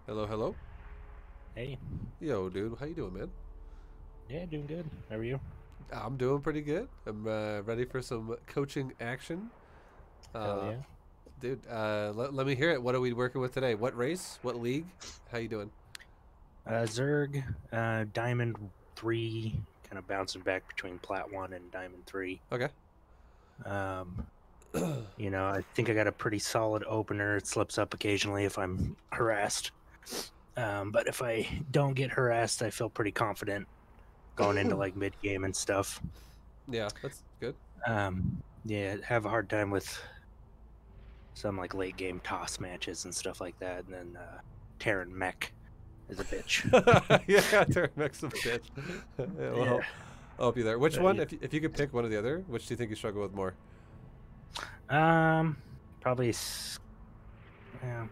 Hello, hello. Hey. Yo, dude, how you doing, man? Yeah, doing good. How are you? I'm doing pretty good. I'm ready for some coaching action. Hell Uh, yeah. dude, let me hear it. What are we working with today? What race? What league? How you doing? Zerg, Diamond 3, kind of bouncing back between Plat 1 and Diamond 3. Okay. Um, I think I got a pretty solid opener. It slips up occasionally if I'm harassed. But if I don't get harassed, I feel pretty confident going into like mid game and stuff. Yeah, that's good. Yeah, have a hard time with some like late game toss matches and stuff like that. And then Terran Mech is a bitch. Yeah, Terran Mech's a bitch. Yeah, Yeah. well, I'll help you there. Which one? Yeah. If you could pick one or the other, which do you think you struggle with more? Probably yeah,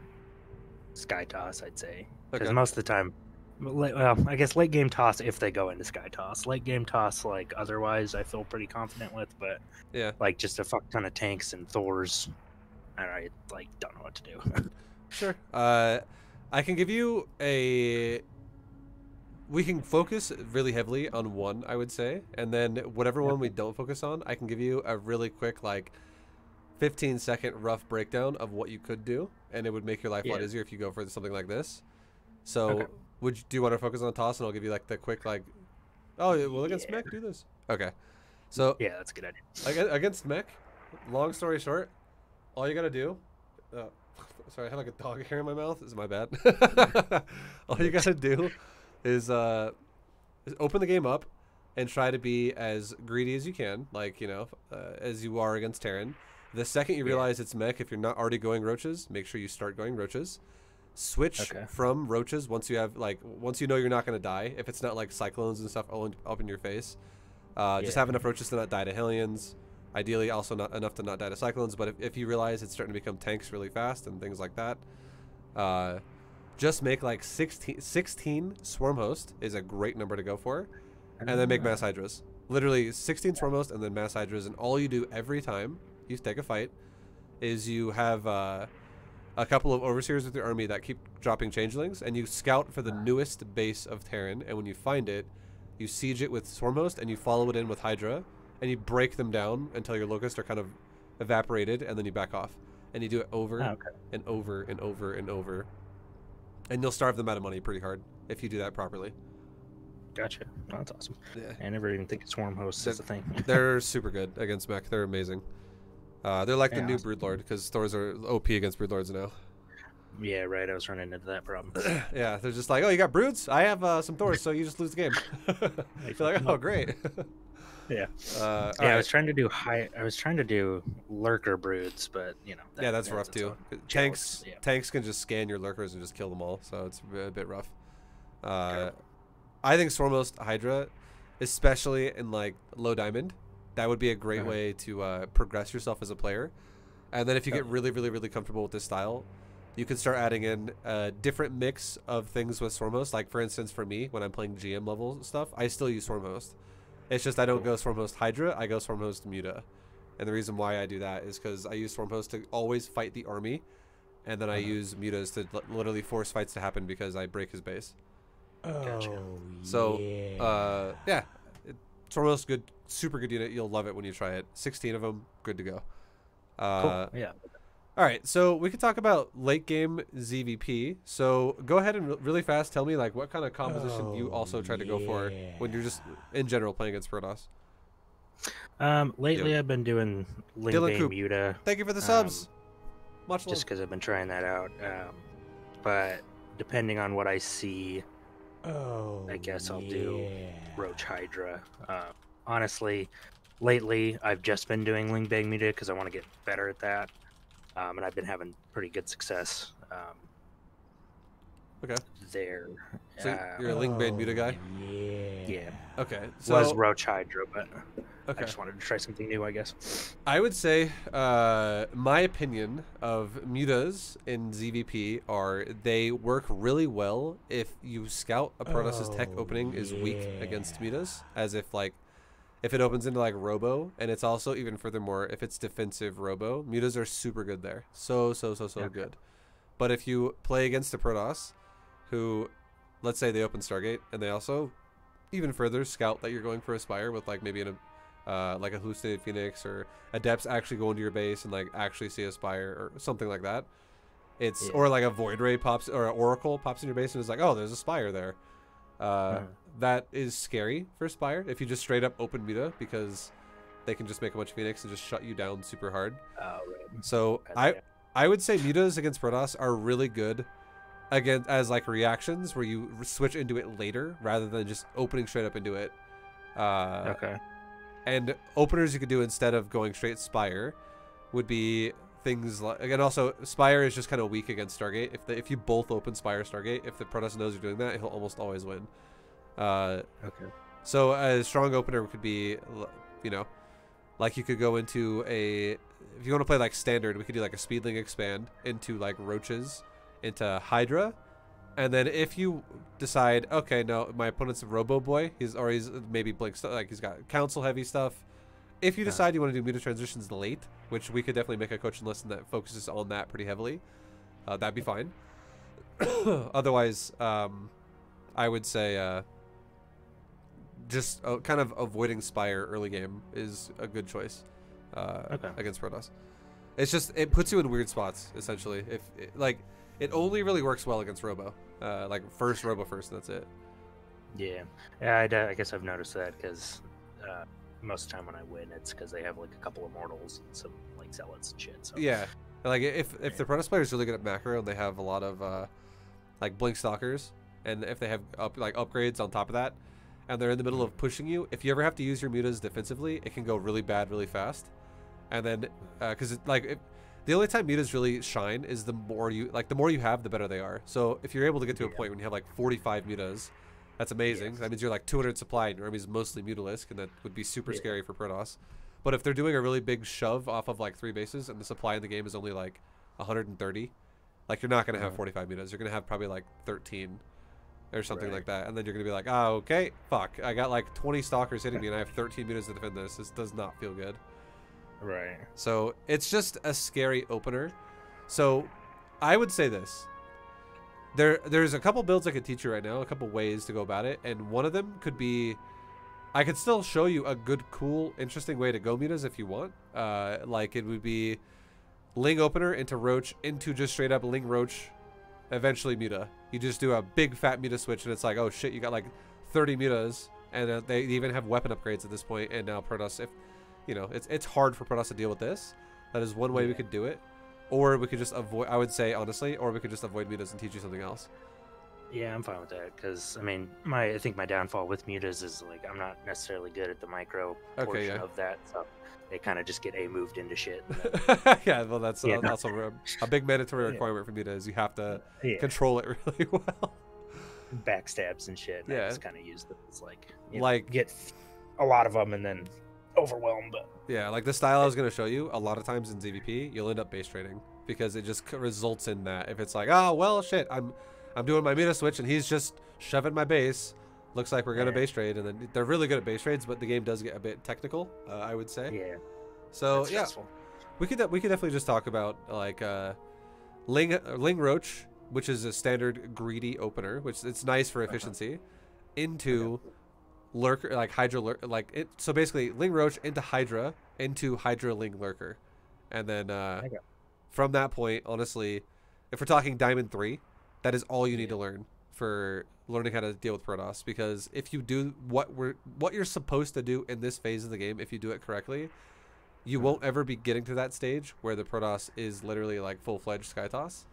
Sky Toss, I'd say. Because Okay. most of the time, well, I guess late game toss if they go into Sky Toss. Late game toss, like otherwise, I feel pretty confident with, but Yeah. like just a fuck ton of tanks and Thors, I like don't know what to do. Sure. I can give you a. We can focus really heavily on one, I would say, and then whatever one we don't focus on, I can give you a really quick, like, 15-second rough breakdown of what you could do, and it would make your life a lot Yeah. easier if you go for something like this. So, Okay. do you want to focus on toss, and I'll give you like the quick, like, oh, yeah, well, against Yeah. mech, do this. Okay. So Yeah, that's a good idea. against mech, long story short, all you gotta do. Uh, sorry, I had like a dog hair in my mouth. This is my bad. All you gotta do is open the game up and try to be as greedy as you can, like, as you are against Terran. The second you Yeah. realize it's mech, if you're not already going roaches, make sure you start going roaches. Switch Okay. from roaches once you have, like, once you know you're not going to die. If it's not like cyclones and stuff all up in your face, just Yeah. have enough roaches to not die to Hellions. Ideally, also not enough to not die to cyclones. But if you realize it's starting to become tanks really fast and things like that, uh, just make like 16 swarm host is a great number to go for, and then make mass hydras. Literally 16 swarm host and then mass hydras, and all you do every time you take a fight is you have a couple of overseers with your army that keep dropping changelings, and you scout for the newest base of Terran, and when you find it, you siege it with swarm host, and you follow it in with hydra, and you break them down until your locusts are kind of evaporated, and then you back off, and you do it over Okay. and over and over and over, and you'll starve them out of money pretty hard if you do that properly. Gotcha. Oh, that's awesome. Yeah. I never even think Swarm Host is a thing. They're super good against mech. They're amazing. They're like the Yeah, new awesome. broodlord, because Thors are OP against broodlords now. Yeah, right. I was running into that problem. Yeah, they're just like, oh, you got broods? I have some Thors, so you just lose the game. You're like, oh, great. Yeah. Yeah, Yeah, I was trying to do I was trying to do lurker broods, but yeah, that's rough its too. own Tanks, challenge. Yeah. tanks can just scan your lurkers and just kill them all, so it's a bit rough. Okay. I think Swarmhost Hydra, especially in like low diamond, that would be a great Uh-huh. way to progress yourself as a player. And then if you get Oh. really, really, really comfortable with this style, you can start adding in a different mix of things with Swarmhost. Like, for instance, for me, when I'm playing GM level stuff, I still use Swarmhost. It's just I don't go Swarmhost Hydra, I go Swarmhost Muta. And the reason why I do that is because I use Swarmhost to always fight the army, and then I use Mutas to literally force fights to happen because I break his base. Gotcha. So, yeah, Swarmhost, good, super good unit. You'll love it when you try it. 16 of them, good to go. Cool. Yeah. All right, so we could talk about late game ZvP. So go ahead and really fast tell me like what kind of composition you also try to go for when you're just in general playing against Protoss. Lately Yo. I've been doing Dylan Lingbane Coop. Muta. Thank you for the subs. Much love. Just because I've been trying that out. But depending on what I see, I guess I'll do Roach Hydra. Honestly, lately I've just been doing Lingbane Muta because I want to get better at that. And I've been having pretty good success Okay. there. So you're a Lingbane Muta guy? Yeah. Okay. Was So Roach Hydra, but I okay. just wanted to try something new, I guess. I would say my opinion of mutas in ZvP are they work really well if you scout a Protoss's tech opening is weak against mutas, as if it opens into like Robo, and it's also even furthermore if it's defensive Robo, mutas are super good there. So Okay. good. But if you play against a Protoss who, let's say they open Stargate, and they also even further scout that you're going for a Spire with like maybe like a hallucinated Phoenix, or Adepts actually go into your base and like actually see a Spire or something like that. It's or like a Void Ray pops, or an Oracle pops in your base and is like, oh, there's a Spire there. That is scary for Spire if you just straight up open Muta, because they can just make a bunch of Phoenix and just shut you down super hard. So I would say Mutas against Protoss are really good again as like reactions where you switch into it later rather than just opening straight up into it. And openers you could do instead of going straight Spire would be things like, again, also Spire is just kind of weak against Stargate. If you both open Spire Stargate, if the Protoss knows you're doing that, he'll almost always win. So a strong opener could be, you know, like you could go into if you want to play like standard, we could do like a Speedling expand into like Roaches into Hydra. And then if you decide, okay, no, my opponent's a Robo Boy, he's maybe Blink, like he's got Council heavy stuff. If you decide you want to do Muta transitions late, which we could definitely make a coaching lesson that focuses on that pretty heavily, that'd be fine. Otherwise, I would say just kind of avoiding Spire early game is a good choice against Protoss. It's just, it puts you in weird spots, essentially. It only really works well against Robo. Like Robo first, and that's it. Yeah, I guess I've noticed that, because most of the time when I win, it's because they have like a couple Immortals and some like Zealots and shit. So. Yeah, like if the Protoss player is really good at macro and they have a lot of like Blink Stalkers, and if they have upgrades on top of that, and they're in the middle of pushing you, if you ever have to use your Mutas defensively, it can go really bad really fast. And then because the only time Mutas really shine is the more you have, the better they are. So if you're able to get to a point when you have like 45 Mutas, that's amazing. Yes. That means you're like 200 supply and your army's mostly Mutalisk, and that would be super scary for Protoss. But if they're doing a really big shove off of like 3 bases and the supply in the game is only like 130, like you're not going to have 45 Mutas. You're going to have probably like 13 or something like that. And then you're going to be like, oh, okay, fuck. I got like 20 Stalkers hitting me and I have 13 Mutas to defend this. This does not feel good. Right. So it's just a scary opener. So I would say this. There's a couple builds I could teach you right now, a couple ways to go about it, and one of them could be, I could still show you a good, cool, interesting way to go Mutas if you want. Like it would be Ling opener into Roach into just straight up Ling Roach, eventually Muta. You just do a big fat Muta switch, and it's like, oh shit, you got like 30 Mutas, and they even have weapon upgrades at this point. And now Protoss, if you know, it's hard for Protoss to deal with this. That is one way we could do it. Or we could just avoid, I would say, honestly, or we could just avoid Mutas and teach you something else. Yeah, I'm fine with that, because, I mean, I think my downfall with Mutas is, like, I'm not necessarily good at the micro portion of that, so they kind of just get moved into shit. Yeah, well, that's also a big mandatory requirement for Muta is you have to control it really well. Backstabs and shit, and I just kind of use them as, like, get a lot of them and then overwhelmed. Yeah, like the style I was going to show you, a lot of times in ZvP, you'll end up base trading because it just results in that. If it's like, oh, well, shit, I'm doing my Muta switch and he's just shoving my base. Looks like we're going to base trade. And then they're really good at base trades, but the game does get a bit technical, I would say. Yeah. So, yeah, we could definitely just talk about like Ling Roach, which is a standard greedy opener, which it's nice for efficiency, into Lurker, like Hydra, like it. So basically, Ling Roach into Hydra Ling Lurker, and then from that point, honestly, if we're talking Diamond 3, that is all you need to learn for learning how to deal with Protoss. Because if you do what you're supposed to do in this phase of the game, if you do it correctly, you won't ever be getting to that stage where the Protoss is literally like full-fledged Sky Toss.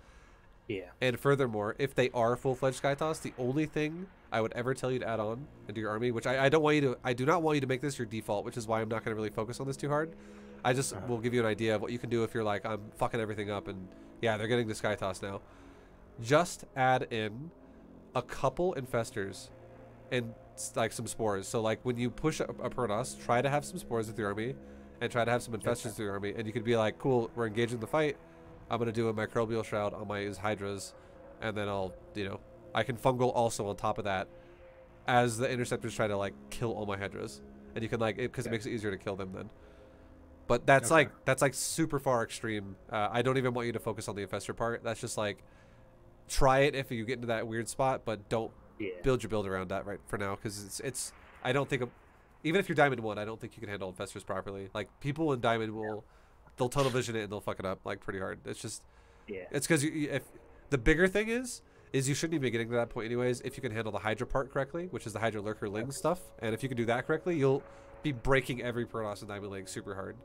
Yeah. And furthermore, if they are full-fledged Sky Toss, the only thing I would ever tell you to add on into your army, which I do not want you to make this your default, which is why I'm not going to really focus on this too hard. I just will give you an idea of what you can do if you're like, I'm fucking everything up and yeah, they're getting to Sky Toss now. Just add in a couple Infestors and like some Spores. So like when you push a Protoss, try to have some Spores with your army and try to have some Infestors with your army, and you could be like, cool, we're engaging the fight. I'm going to do a Microbial Shroud on my Hydras, and then I'll, you know, I can Fungal also on top of that as the Interceptors try to, like, kill all my Hydras. And you can, like, because it makes it easier to kill them then. But that's, that's, like, super far extreme. I don't even want you to focus on the Infestor part. That's just, like, try it if you get into that weird spot, but don't Yeah. build your build around that right for now, because it's I don't think even if you're Diamond 1, I don't think you can handle infestors properly. Like, people in Diamond they'll tunnel vision it and they'll fuck it up like pretty hard. It's just it's because if the bigger thing is you shouldn't even be getting to that point anyways if you can handle the Hydra part correctly, which is the Hydra Lurker Ling stuff. And if you can do that correctly, you'll be breaking every Protoss in Diamond Ling super hard.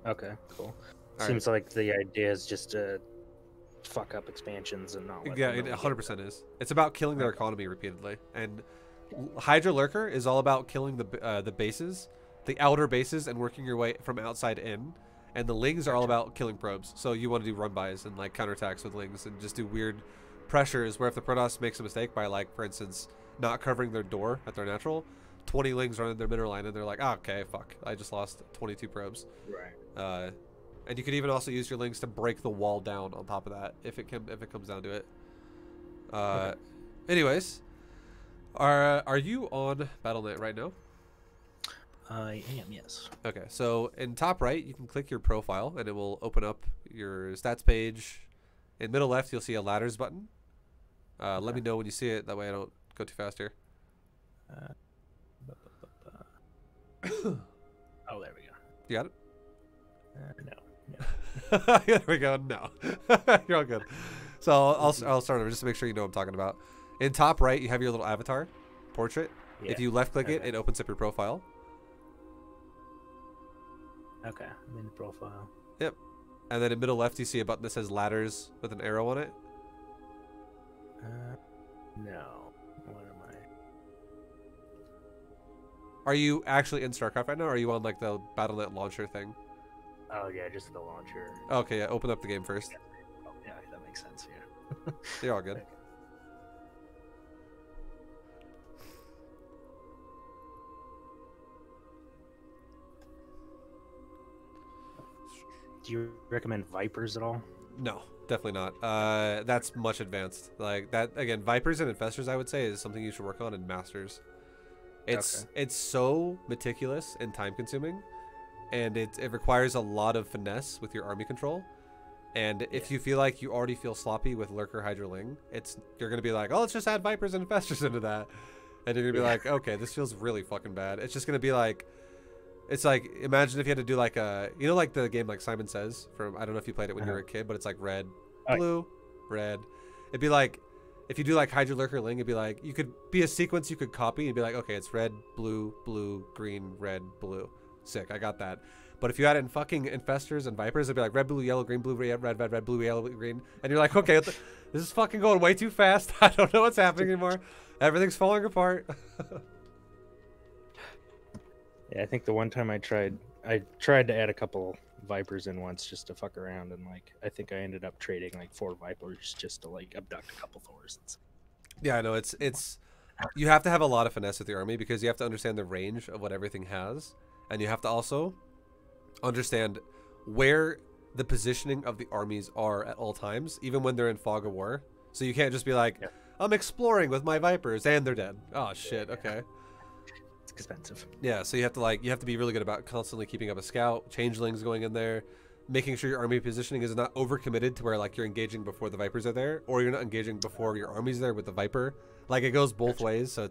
Okay, cool. All Seems like the idea is just to fuck up expansions and not let Yeah, them it really 100% is. It's about killing their economy repeatedly. And Hydra Lurker is all about killing the bases, the outer bases, and working your way from outside in. And the Lings are all about killing probes. So you want to do run-bys and like counterattacks with Lings and just do weird pressures where if the Protoss makes a mistake by, like, for instance, not covering their door at their natural, 20 Lings run in their middle line and they're like, oh, okay, fuck, I just lost 22 probes. Right. And you could even also use your Lings to break the wall down on top of that if it comes down to it. Okay. Anyways, are you on Battle.net right now? I am, yes. Okay, so in top right, you can click your profile, and it will open up your stats page. In middle left, you'll see a ladders button. Let me know when you see it. That way I don't go too fast here. Oh, there we go. You got it? No. Yeah, there we go. No. You're all good. So I'll start over just to make sure you know what I'm talking about. In top right, you have your little avatar portrait. Yeah. If you left click it, it opens up your profile. Okay, I'm in the profile. Yep. And then in middle left, you see a button that says ladders with an arrow on it. No. What am I? Are you actually in StarCraft right now, or are you on like the Battle.net launcher thing? Oh, yeah, just the launcher. Okay, yeah, open up the game first. Oh, yeah, that makes sense, yeah. You're all good. Okay. Do you recommend Vipers at all? No, definitely not. That's much advanced. Like that again, Vipers and Infestors, I would say, is something you should work on in Masters. It's so meticulous and time consuming, and it requires a lot of finesse with your army control. And if you feel like you already feel sloppy with Lurker Hydra Ling, you're gonna be like, oh, let's just add Vipers and Infestors into that, and you're gonna be like, okay, this feels really fucking bad. It's just gonna be like. It's like, imagine if you had to do like like the game like Simon Says from, I don't know if you played it when you were a kid, but it's like red, blue, red. It'd be like, if you do like Hydra Lurker Ling, it'd be like, you could be a sequence you could copy and be like, okay, it's red, blue, blue, green, red, blue. Sick, I got that. But if you add in fucking Infestors and Vipers, it'd be like red, blue, yellow, green, blue, red, red, red, red, blue, yellow, green. And you're like, okay, this is fucking going way too fast. I don't know what's happening anymore. Everything's falling apart. Yeah, I think the one time I tried to add a couple Vipers in once just to fuck around, and like I think I ended up trading like 4 Vipers just to like abduct a couple Thors. Yeah, I know it's you have to have a lot of finesse with your army because you have to understand the range of what everything has, and you have to also understand where the positioning of the armies are at all times, even when they're in fog of war. So you can't just be like, I'm exploring with my Vipers and they're dead. Oh shit, okay. Expensive. Yeah, so you have to be really good about constantly keeping up a scout, changelings going in there, making sure your army positioning is not overcommitted to where like you're engaging before the Vipers are there, or you're not engaging before your army's there with the Viper. Like it goes both ways, so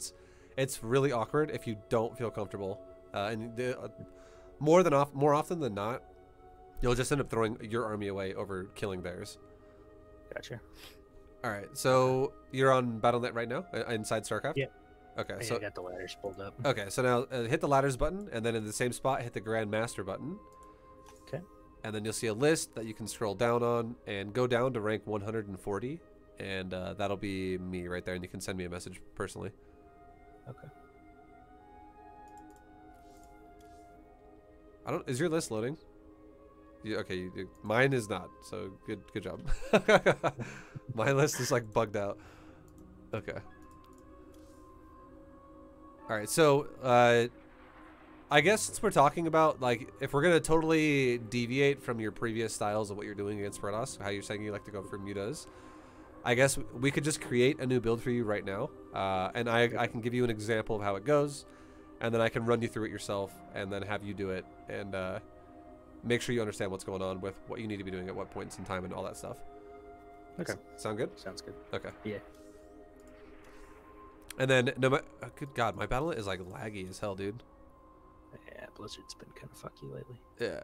it's really awkward if you don't feel comfortable. More often than not, you'll just end up throwing your army away over killing theirs. Gotcha. All right, so you're on Battle.net right now inside StarCraft. Yeah. Okay, so I got the ladders pulled up. Okay, so now hit the ladders button, and then in the same spot, hit the Grand Master button. Okay. And then you'll see a list that you can scroll down on and go down to rank 140, and that'll be me right there, and you can send me a message personally. Okay. Is your list loading? Okay, mine is not, so good job. My list is like bugged out. Okay. All right, so I guess since we're talking about like if we're gonna totally deviate from your previous styles of what you're doing against Protoss, how you're saying you like to go for mutas, I guess we could just create a new build for you right now, and I can give you an example of how it goes, and then I can run you through it yourself, and then have you do it, and make sure you understand what's going on with what you need to be doing at what points in time and all that stuff. Okay. Sound good? Sounds good. Okay. Yeah. And then good God, my battle is like laggy as hell, dude. Yeah, Blizzard's been kind of fucky lately. Yeah.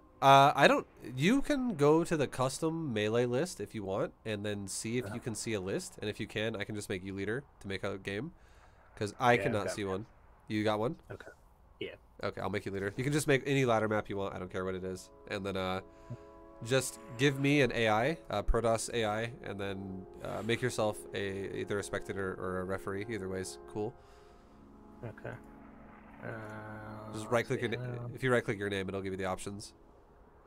You can go to the custom melee list if you want, and then see if you can see a list. And if you can, I can just make you leader to make a game, because I cannot see one. You got one? Okay. Yeah. Okay, I'll make you leader. You can just make any ladder map you want. I don't care what it is. And then just give me an AI, Protoss AI, and then make yourself either a spectator or a referee. Either way's cool. Okay. Just right click if you right click your name, it'll give you the options.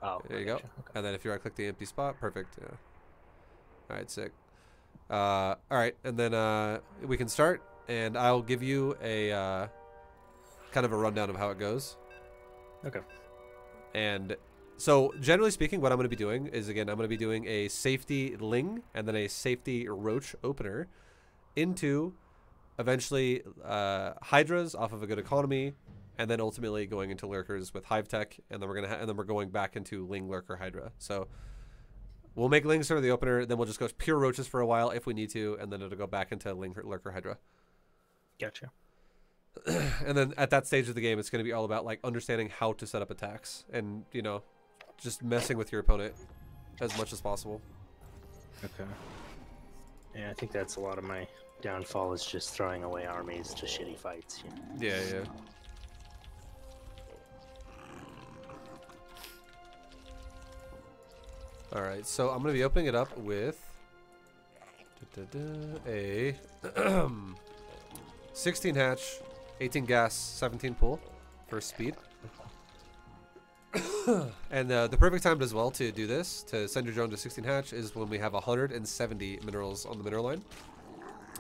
Oh, there you go. Okay. And then if you right click the empty spot, perfect. Yeah. All right, sick. All right, and then we can start, and I'll give you a kind of a rundown of how it goes. Okay. And so generally speaking, what I'm going to be doing is, again, I'm going to be doing a safety Ling and then a safety Roach opener into eventually Hydras off of a good economy, and then ultimately going into Lurkers with Hive Tech, and then we're going back into Ling Lurker Hydra. So we'll make Lings for the opener, then we'll just go pure Roaches for a while if we need to, and then it'll go back into Ling Lurker Hydra. Gotcha. And then at that stage of the game, it's going to be all about like understanding how to set up attacks, and you know, just messing with your opponent as much as possible. Okay. Yeah, I think that's a lot of my downfall, is just throwing away armies to shitty fights. You know? Yeah, yeah. All right, so I'm going to be opening it up with a 16 hatch, 18 gas, 17 pool for speed. And the perfect time as well to do this, to send your drone to 16 hatch, is when we have 170 minerals on the mineral line.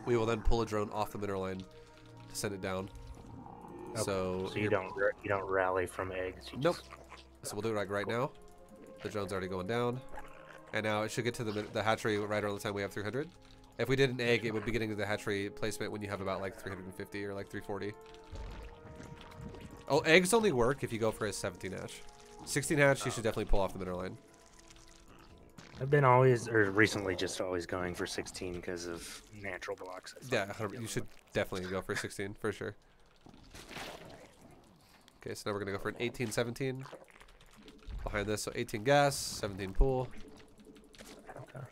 We will then pull a drone off the mineral line to send it down. Okay. So you don't rally from eggs. You nope. So we'll do it like right now. The drone's already going down, and now it should get to the hatchery right around the time we have 300. If we did an egg, it would be getting to the hatchery placement when you have about like 350 or like 340. Oh, eggs only work if you go for a 17 hatch. 16 hatch, you should definitely pull off the mineral line. I've been recently just always going for 16 because of natural blocks. Yeah, you should definitely go for 16 for sure. Okay, so now we're gonna go for an 18, 17 behind this. So 18 gas, 17 pool. Okay.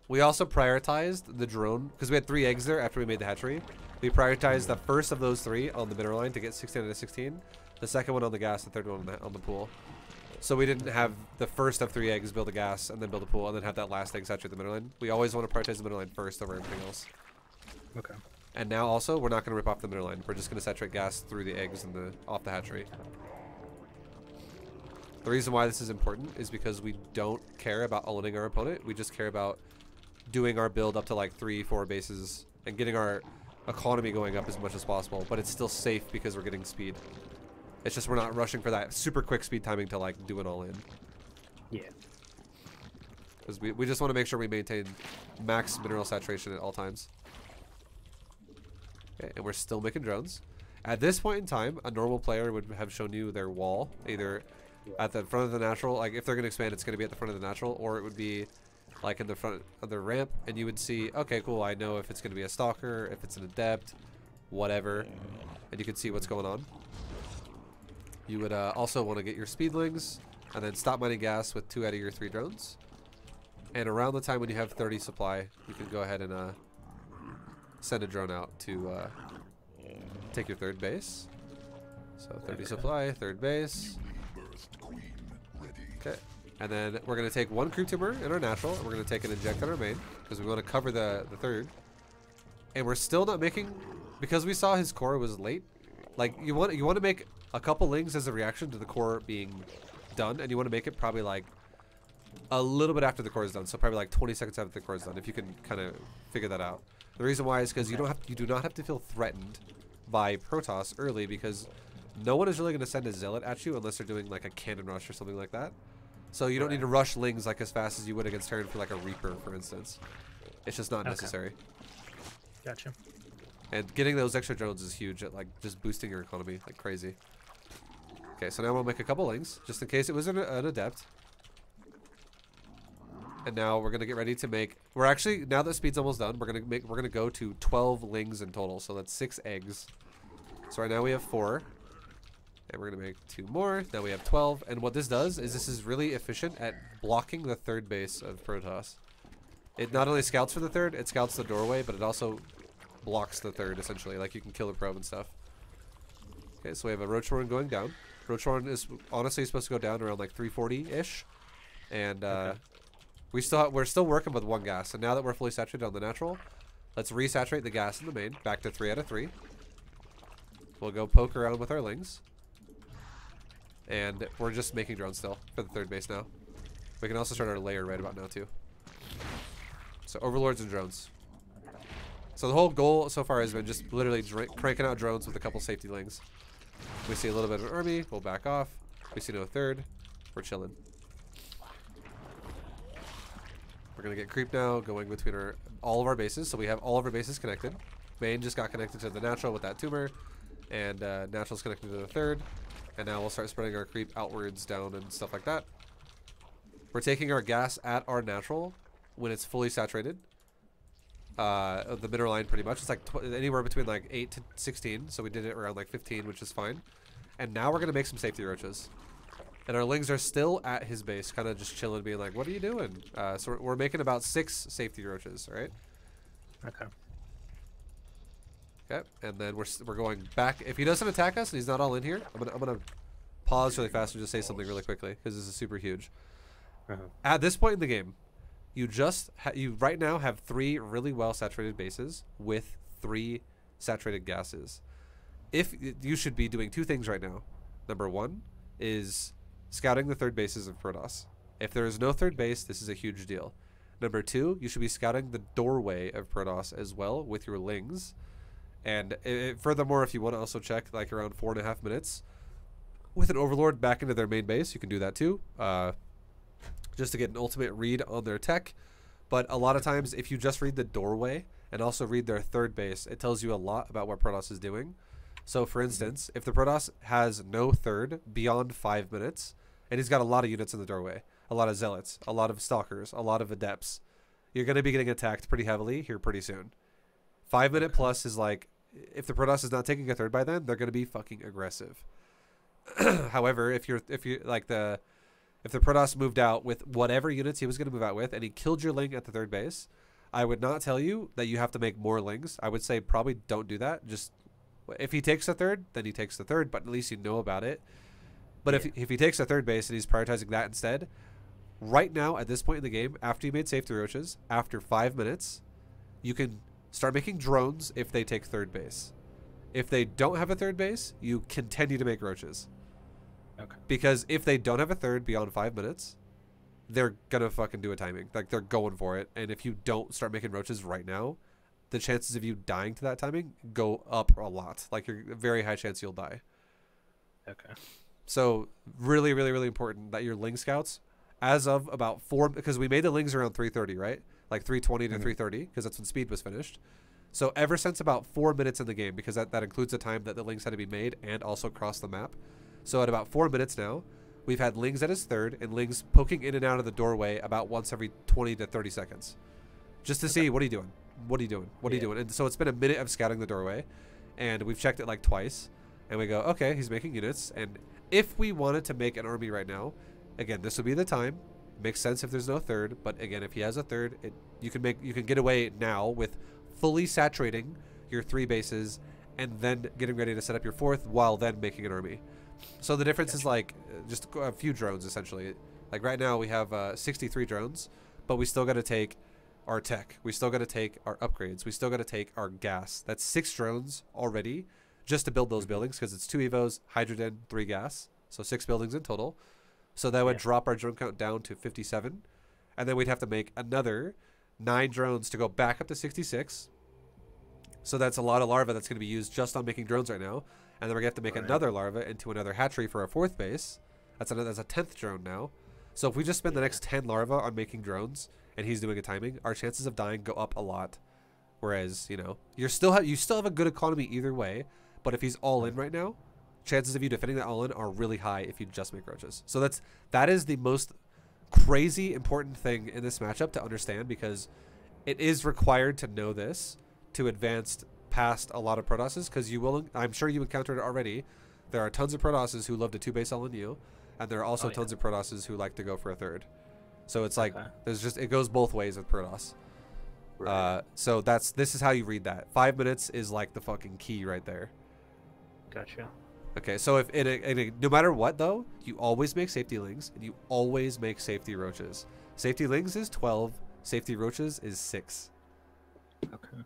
We also prioritized the drone because we had 3 eggs there after we made the hatchery. We prioritized the first of those 3 on the mineral line to get 16 out of 16. The second one on the gas, the third one on the pool. So we didn't have the first of 3 eggs build a gas and then build a pool and then have that last egg saturate the mineral line. We always want to prioritize the mineral line first over everything else. Okay. And now also, we're not going to rip off the mineral line. We're just going to saturate gas through the eggs and off the hatchery. The reason why this is important is because we don't care about owning our opponent. We just care about doing our build up to like 3, 4 bases and getting our economy going up as much as possible. But it's still safe because we're getting speed. It's just we're not rushing for that super quick speed timing to like do it all in. Yeah. Because we just want to make sure we maintain max mineral saturation at all times. Okay, and we're still making drones. At this point in time, a normal player would have shown you their wall, either at the front of the natural, like if they're going to expand, it's going to be at the front of the natural, or it would be like in the front of the ramp, and you would see, okay, cool, I know if it's going to be a stalker, if it's an adept, whatever, and you can see what's going on. You would also want to get your speedlings, and then stop mining gas with 2 out of your 3 drones. And around the time when you have 30 supply, you can go ahead and send a drone out to take your 3rd base. So 30 supply, 3rd base. Okay. And then we're going to take 1 crew tumor in our natural, and we're going to take an inject on our main, because we want to cover the 3rd. And we're still not making, because we saw his core was late. Like, you want to make a couple lings as a reaction to the core being done, and you want to make it probably like a little bit after the core is done, so probably like 20 seconds after the core is done, if you can kind of figure that out. The reason why is because you do not have to feel threatened by Protoss early, because no one is really going to send a zealot at you unless they're doing like a cannon rush or something like that. So you don't need to rush lings like as fast as you would against Terran for like a Reaper, for instance. It's just not necessary. Gotcha. And getting those extra drones is huge at like just boosting your economy like crazy. Okay, so now we'll make a couple lings just in case it was an adept. And now we're gonna get ready to make. We're actually, now that speed's almost done, we're gonna go to 12 lings in total. So that's 6 eggs. So right now we have 4, and we're gonna make 2 more. Now we have 12. And what this does is this is really efficient at blocking the third base of Protoss. It not only scouts for the third, it scouts the doorway, but it also blocks the third essentially. Like you can kill the probe and stuff. Okay, so we have a Roach Warren going down. Roach Warren is honestly supposed to go down around like 340-ish, and Okay. we're still working with 1 gas. So now that we're fully saturated on the natural, let's resaturate the gas in the main back to 3 out of 3. We'll go poke around with our lings, and we're just making drones still for the third base now. We can also start our layer right about now too. So overlords and drones. So the whole goal so far has been just literally cranking out drones with a couple safety lings. We see a little bit of an army, we'll back off. We see no third, we're chilling. We're gonna get creep now, going between all of our bases. So we have all of our bases connected. Main just got connected to the natural with that tumor, and natural's connected to the third. And now we'll start spreading our creep outwards, down, and stuff like that. We're taking our gas at our natural when it's fully saturated. The middle line pretty much. It's like anywhere between like 8 to 16. So we did it around like 15, which is fine. And now we're going to make some safety roaches. And our lings are still at his base, kind of just chilling, being like, what are you doing? So we're making about 6 safety roaches, right? Okay. Okay, and then we're going back. If he doesn't attack us and he's not all in here, I'm gonna pause really fast and just say something really quickly, because this is super huge. At this point in the game, you right now have 3 really well saturated bases with 3 saturated gases. If you should be doing 2 things right now. Number 1 is scouting the third bases of Protoss. If there is no third base, this is a huge deal. Number 2, you should be scouting the doorway of Protoss as well with your lings. And furthermore, if you want to also check like around 4.5 minutes with an overlord back into their main base, you can do that too. Just to get an ultimate read on their tech. But a lot of times, if you just read the doorway and also read their third base, it tells you a lot about what Protoss is doing. So for instance, if the Protoss has no third beyond 5 minutes, and he's got a lot of units in the doorway, a lot of zealots, a lot of stalkers, a lot of adepts, you're going to be getting attacked pretty heavily here pretty soon. 5 minute plus is like, if the Protoss is not taking a third by then, they're going to be fucking aggressive. However, if the Protoss moved out with whatever units he was going to move out with, and he killed your ling at the third base, I would not tell you that you have to make more lings. I would say probably don't do that. Just if he takes a third, then he takes the third, but at least you know about it. But if he takes a third base and he's prioritizing that instead, right now at this point in the game, after you made safety roaches, after 5 minutes, you can start making drones if they take third base. If they don't have a third base, you continue to make roaches. Okay. Because if they don't have a third beyond 5 minutes, they're gonna fucking do a timing. Like, they're going for it. And if you don't start making roaches right now, the chances of you dying to that timing go up a lot. Like, you're a very high chance you'll die. Okay. So really, really, really important that your ling scouts, as of about 4, because we made the lings around 3:30, right? Like 3:20 to 3:30, because that's when speed was finished. So ever since about 4 minutes in the game, because that includes the time that the lings had to be made and also cross the map. So at about 4 minutes now, we've had lings at his third and lings poking in and out of the doorway about once every 20 to 30 seconds. Just to see, what are you doing? What are you doing? What are you doing? And so it's been a minute of scouting the doorway, and we've checked it like twice, and we go, okay, he's making units. And if we wanted to make an army right now, again, this would be the time. Makes sense if there's no third, but again, if he has a third, you can get away now with fully saturating your 3 bases and then getting ready to set up your 4th while then making an army. So the difference is like just a few drones essentially. Like right now we have 63 drones, but we still got to take our tech. We still got to take our upgrades. We still got to take our gas. That's 6 drones already just to build those buildings, because it's 2 evos, hydrogen, 3 gas. So 6 buildings in total. So that would drop our drone count down to 57. And then we'd have to make another 9 drones to go back up to 66. So that's a lot of larvae that's going to be used just on making drones right now. And then we're going to have to make another larva into another hatchery for our 4th base. That's a 10th drone now. So if we just spend the next 10 larvae on making drones and he's doing a timing, our chances of dying go up a lot. Whereas, you know, you still have a good economy either way. But if he's all in right now, chances of you defending that all in are really high if you just make roaches. So that is the most crazy important thing in this matchup to understand, because it is required to know this to advance past a lot of Protosses, because you will, I'm sure you encountered it already. There are tons of Protosses who love to 2-base all in you, and there are also tons of Protosses who like to go for a third. So it's like there's just, it goes both ways with Protoss. Right. So this is how you read that. 5 minutes is like the fucking key right there. Gotcha. Okay, so if no matter what though, you always make safety lings and you always make safety roaches. Safety lings is 12. Safety roaches is 6. Okay.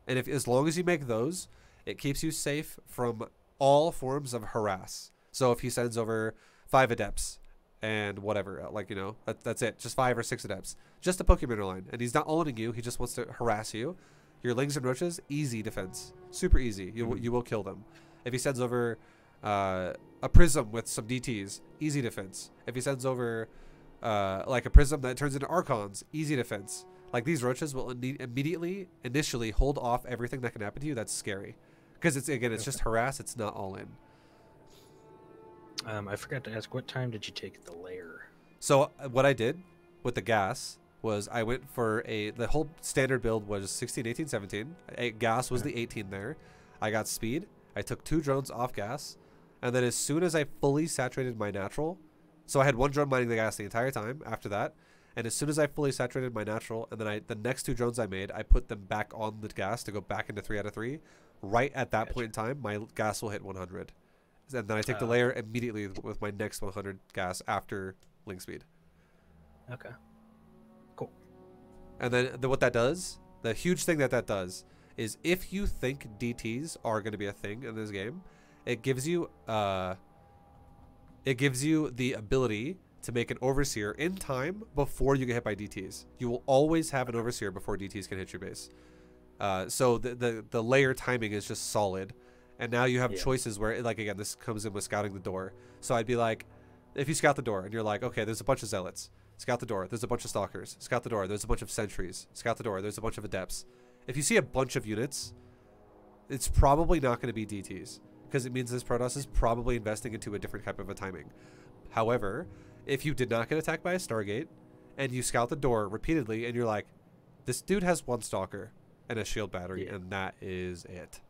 And as long as you make those, it keeps you safe from all forms of harass. So if he sends over 5 adepts and whatever, like, you know, that's it, just 5 or 6 adepts, just a Pokemon line, and he's not ulting you, he just wants to harass you. Your lings and roaches, easy defense, super easy. You will kill them. If he sends over a prism with some DTs, easy defense. If he sends over like a prism that turns into Archons, easy defense. Like, these roaches will initially hold off everything that can happen to you. That's scary, because it's just harass. It's not all in. I forgot to ask, what time did you take the layer? So what I did with the gas was I went for the whole standard build was 16, 18, 17. Gas was the 18 there. I got speed. I took 2 drones off gas, and then as soon as I fully saturated my natural, so I had 1 drone mining the gas the entire time after that. And as soon as I fully saturated my natural, and then the next 2 drones I made, I put them back on the gas to go back into 3 out of 3. Right at that point in time, my gas will hit 100. And then I take the layer immediately with my next 100 gas after link speed. Okay. Cool. And then what that does, the huge thing that does, is if you think DTs are going to be a thing in this game, it gives you the ability to make an Overseer in time before you get hit by DTs. You will always have an Overseer before DTs can hit your base. So the layer timing is just solid. And now you have choices where, like, again, this comes in with scouting the door. So I'd be like, if you scout the door and you're like, okay, there's a bunch of zealots. Scout the door. There's a bunch of stalkers. Scout the door. There's a bunch of sentries. Scout the door. There's a bunch of adepts. If you see a bunch of units, it's probably not going to be DTs, because it means this Protoss is probably investing into a different type of a timing. However, if you did not get attacked by a Stargate and you scout the door repeatedly and you're like, this dude has 1 stalker and a shield battery, and that is it.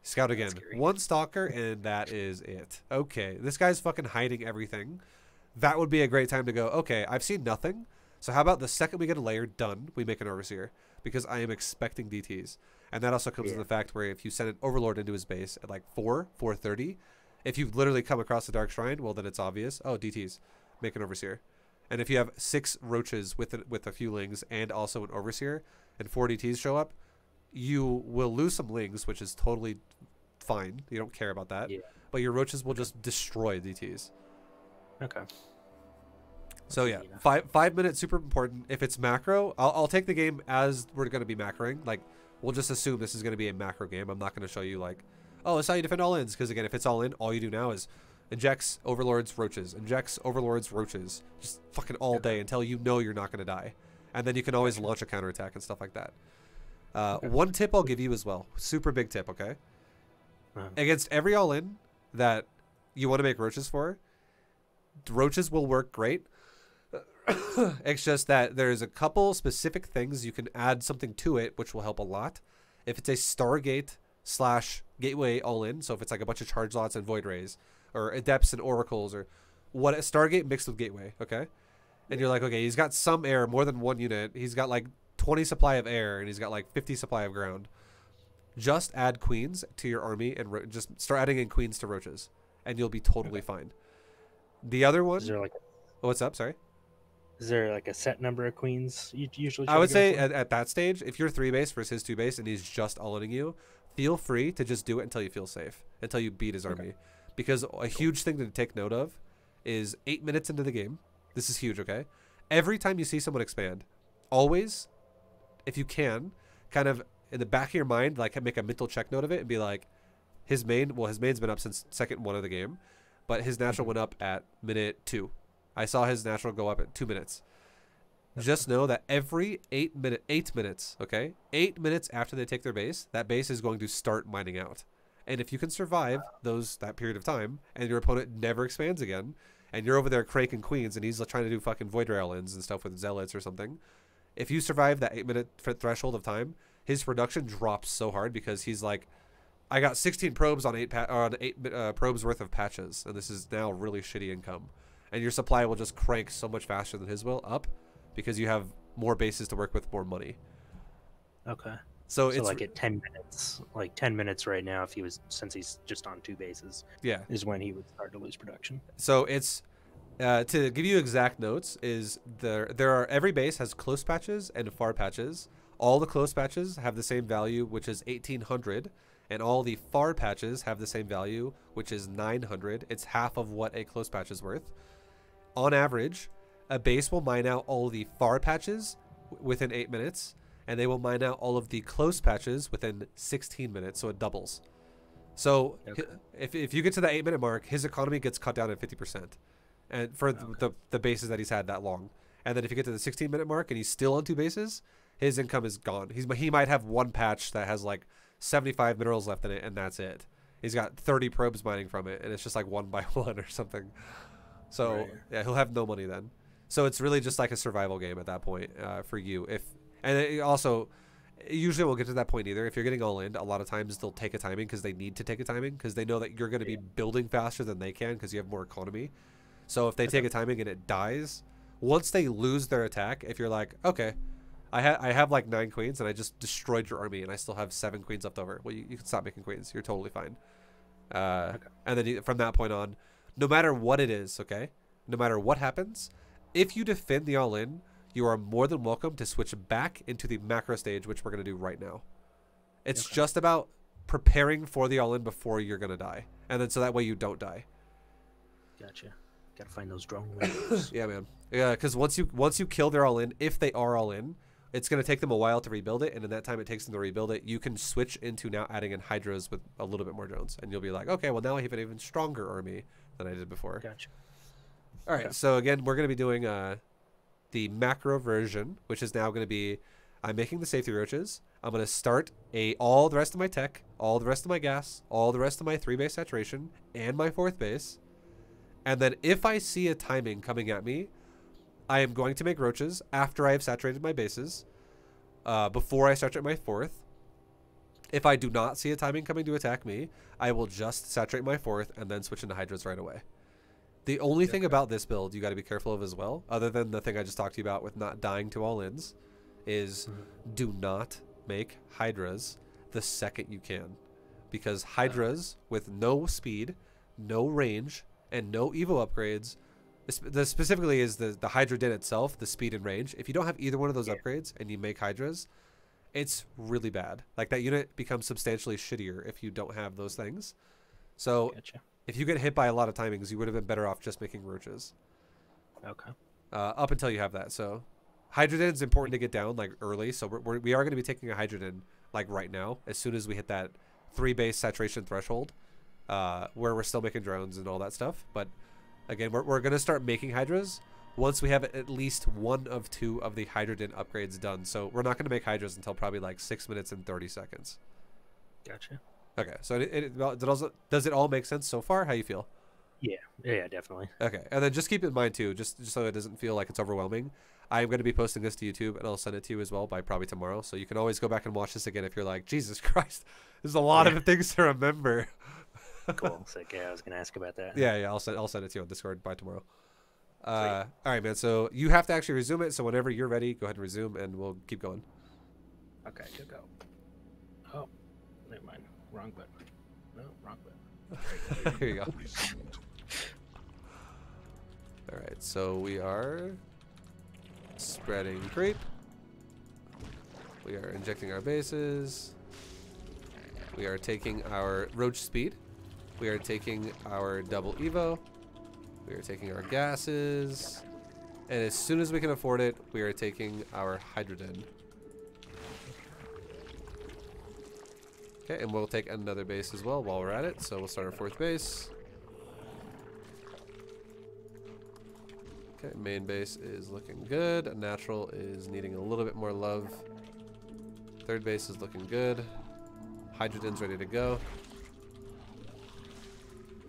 Scout again. 1 stalker and that is it. Okay, this guy's fucking hiding everything. That would be a great time to go, okay, I've seen nothing. So how about the second we get a layer done, we make an Overseer, because I am expecting DTs. And that also comes in the fact where if you send an Overlord into his base at like 4:30, if you literally come across the Dark Shrine, well, then it's obvious. Oh, DTs. Make an Overseer. And if you have 6 roaches with a few lings and also an Overseer, and 4 DTs show up, you will lose some lings, which is totally fine. You don't care about that. Yeah. But your roaches will just destroy DTs. Okay. So yeah, 5 minutes, super important. If it's macro, I'll take the game as we're going to be macroing. Like, we'll just assume this is going to be a macro game. I'm not going to show you like, oh, that's how you defend all ins. Because again, if it's all in, all you do now is injects Overlords, roaches. Injects Overlords, roaches. Just fucking all day until you know you're not going to die. And then you can always launch a counterattack and stuff like that. One tip I'll give you as well. Super big tip, okay? Against every all-in that you want to make roaches for, roaches will work great. It's just that there's a couple specific things you can add something to it, which will help a lot. If it's a Stargate / Gateway all-in, so if it's like a bunch of Charge Lots and Void Rays, or Adepts and Oracles, or what, a Stargate mixed with Gateway, okay? And you're like, okay, he's got some air, more than 1 unit. He's got like 20 supply of air, and he's got like 50 supply of ground. Just add queens to your army and just start adding in queens to roaches, and you'll be totally fine. The other one... Is there like... What's up? Sorry? Is there like a set number of queens you usually I would say at that stage, if you're 3-base versus his 2-base and he's just all-inning you, feel free to just do it until you feel safe, until you beat his army. Because a huge thing to take note of is 8 minutes into the game. This is huge, okay? Every time you see someone expand, always, if you can, kind of in the back of your mind, like make a mental check note of it and be like, his main's been up since second 1 of the game, but his natural went up at minute 2. I saw his natural go up at 2 minutes. Just know that every 8 minutes, okay? 8 minutes after they take their base, that base is going to start mining out. And if you can survive that period of time and your opponent never expands again, and you're over there cranking queens, and he's trying to do fucking void rail-ins and stuff with zealots or something, if you survive that 8-minute threshold of time, his production drops so hard because he's like, I got 16 probes on 8 probes worth of patches, and this is now really shitty income. And your supply will just crank so much faster than his will up because you have more bases to work with, more money. Okay. So So it's like at 10 minutes, like 10 minutes right now, if he was, since he's just on 2 bases, yeah. is when he would start to lose production. So it's to give you exact notes is there are every base has close patches and far patches. All the close patches have the same value, which is 1800, and all the far patches have the same value, which is 900. It's half of what a close patch is worth. On average, a base will mine out all the far patches within 8 minutes, and they will mine out all of the close patches within 16 minutes, so it doubles. So Okay. if you get to the 8-minute mark, his economy gets cut down at 50%, and for the bases that he's had that long. And then if you get to the 16-minute mark and he's still on 2 bases, his income is gone. He might have one patch that has like 75 minerals left in it, and that's it. He's got 30 probes mining from it, and it's just like 1 by 1 or something. So Right. yeah, he'll have no money then. So it's really just like a survival game at that point for you. Usually we'll get to that point either. If you're getting all in, a lot of times they'll take a timing because they need to take a timing because they know that you're going to be building faster than they can because you have more economy. So if they take a timing and it dies, once they lose their attack, if you're like, okay, I have like 9 queens and I just destroyed your army and I still have 7 queens left over. Well, you can stop making queens. You're totally fine. And then from that point on, no matter what it is, okay, no matter what happens, if you defend the all-in, you are more than welcome to switch back into the macro stage, which we're going to do right now. It's just about preparing for the all-in before you're going to die. And then so that way you don't die. Gotcha. Gotta find those drone windows. Yeah, man. Yeah, because once you kill their all-in, if they are all-in, it's going to take them a while to rebuild it. And in that time it takes them to rebuild it, you can switch into now adding in Hydras with a little bit more drones. And you'll be like, okay, well, now I have an even stronger army than I did before. Gotcha. All right, so again, we're going to be doing the macro version, which is now going to be, I'm making the safety roaches. I'm going to start all the rest of my tech, all the rest of my gas, all the rest of my 3-base saturation, and my 4th base. And then if I see a timing coming at me, I am going to make roaches after I have saturated my bases, before I saturate my 4th. If I do not see a timing coming to attack me, I will just saturate my 4th and then switch into Hydras right away. The only thing about this build you got to be careful of as well, other than the thing I just talked to you about with not dying to all-ins, is do not make Hydras the second you can. Because Hydras with no speed, no range, and no Evo upgrades, specifically is the Hydra Den itself, the speed and range. If you don't have either one of those upgrades and you make Hydras, it's really bad. Like that unit becomes substantially shittier if you don't have those things. So if you get hit by a lot of timings, you would have been better off just making roaches. Okay. Up until you have that. So Hydra Den is important to get down like early. So we are going to be taking a Hydra Den like right now, as soon as we hit that 3-base saturation threshold, where we're still making drones and all that stuff. But again, we're going to start making Hydras once we have at least 1 of 2 of the Hydra Den upgrades done. So we're not going to make Hydras until probably like 6 minutes and 30 seconds. Gotcha. Okay, so does it all make sense so far? How you feel? Yeah, definitely. Okay, and then just keep in mind too, just so it doesn't feel like it's overwhelming, I'm going to be posting this to YouTube, and I'll send it to you as well by probably tomorrow. So you can always go back and watch this again if you're like, Jesus Christ, there's a lot of things to remember. Cool. Sick. Yeah, I was gonna ask about that. Yeah, I'll send it to you on Discord by tomorrow. All right, man. So you have to actually resume it. So whenever you're ready, go ahead and resume, and we'll keep going. Okay, go. Oh, never mind. Wrong button. No, wrong button. Here you go. All right, so we are spreading creep. We are injecting our bases. We are taking our roach speed. We are taking our double evo. We are taking our gases. And as soon as we can afford it, we are taking our hydrogen. Okay, and we'll take another base as well while we're at it. So we'll start our 4th base. Okay, main base is looking good. Natural is needing a little bit more love. 3rd base is looking good. Hydrogen's ready to go.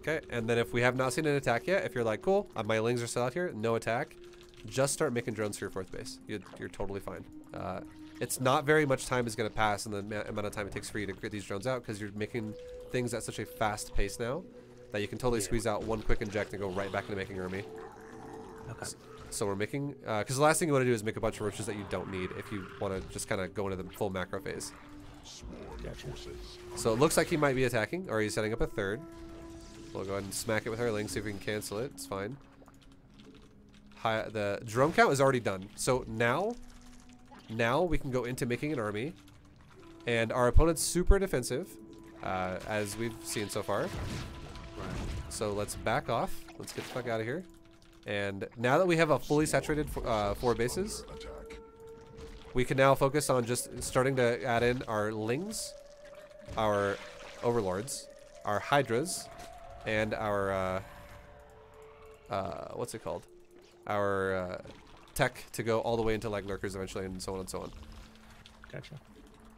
Okay, and then if we have not seen an attack yet, if you're like, cool, my lings are still out here, no attack, just start making drones for your 4th base. You're totally fine. It's not very much time is going to pass in the amount of time it takes for you to get these drones out, because you're making things at such a fast pace now that you can totally squeeze out one quick inject and go right back into making army. Okay. So we're making, because the last thing you want to do is make a bunch of roaches that you don't need if you want to just kind of go into the full macro phase. Gotcha. So it looks like he might be attacking, or he's setting up a 3rd. We'll go ahead and smack it with our link, see if we can cancel it. It's fine. The drone count is already done. So now we can go into making an army. And our opponent's super defensive, as we've seen so far. So let's back off. Let's get the fuck out of here. And now that we have a fully saturated 4 bases, we can now focus on just starting to add in our lings, our overlords, our hydras, and our what's it called? Our tech to go all the way into like lurkers eventually, and so on and so on. Gotcha.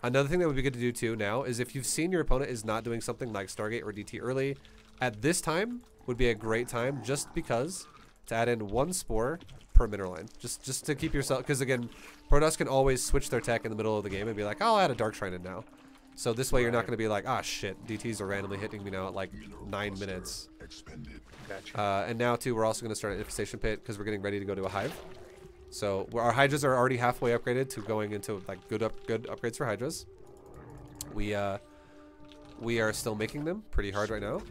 Another thing that would be good to do too now is if you've seen your opponent is not doing something like Stargate or DT early, at this time would be a great time just because to add in 1 spore per mineral line. Just to keep yourself, because again, Protoss can always switch their tech in the middle of the game and be like, oh, I'll add a Dark Shrine in now. So this way you're not going to be like, ah, shit, DTs are randomly hitting me now at like 9 minutes. Gotcha. And now too, we're also going to start an infestation pit because we're getting ready to go to a hive. So our hydras are already halfway upgraded to going into like good upgrades for hydras. We are still making them pretty hard right now.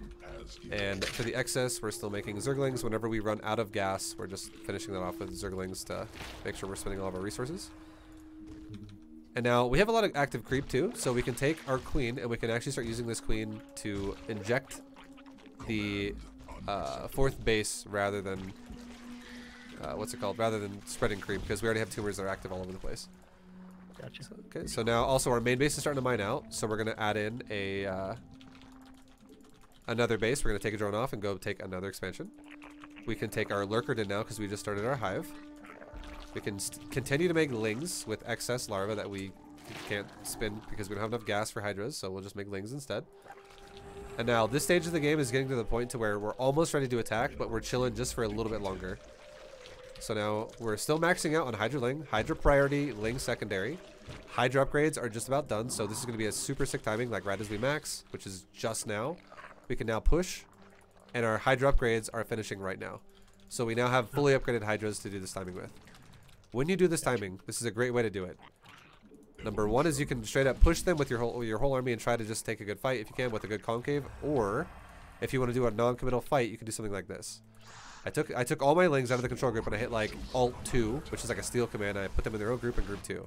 And for the excess, we're still making zerglings. Whenever we run out of gas, we're just finishing that off with zerglings to make sure we're spending all of our resources. And now we have a lot of active creep too, so we can take our queen and we can actually start using this queen to inject the 4th base rather than what's it called? Rather than spreading creep, because we already have tumors that are active all over the place. Gotcha. So, okay, so now also our main base is starting to mine out, so we're gonna add in a another base. We're gonna take a drone off and go take another expansion. We can take our lurker in now because we just started our hive. We can continue to make lings with excess larvae that we can't spin because we don't have enough gas for hydras, so we'll just make lings instead. And now this stage of the game is getting to the point to where we're almost ready to attack, but we're chilling just for a little bit longer. So now we're still maxing out on Hydra Ling, Hydra priority, Ling secondary. Hydra upgrades are just about done, so this is going to be a super sick timing, like right as we max, which is just now. We can now push, and our Hydra upgrades are finishing right now. So we now have fully upgraded Hydras to do this timing with. When you do this timing, this is a great way to do it. Number 1 is you can straight up push them with your whole army and try to just take a good fight if you can with a good concave, or if you want to do a non-committal fight, you can do something like this. I took all my lings out of the control group and I hit like Alt 2, which is like a steal command, and I put them in their own group in group 2.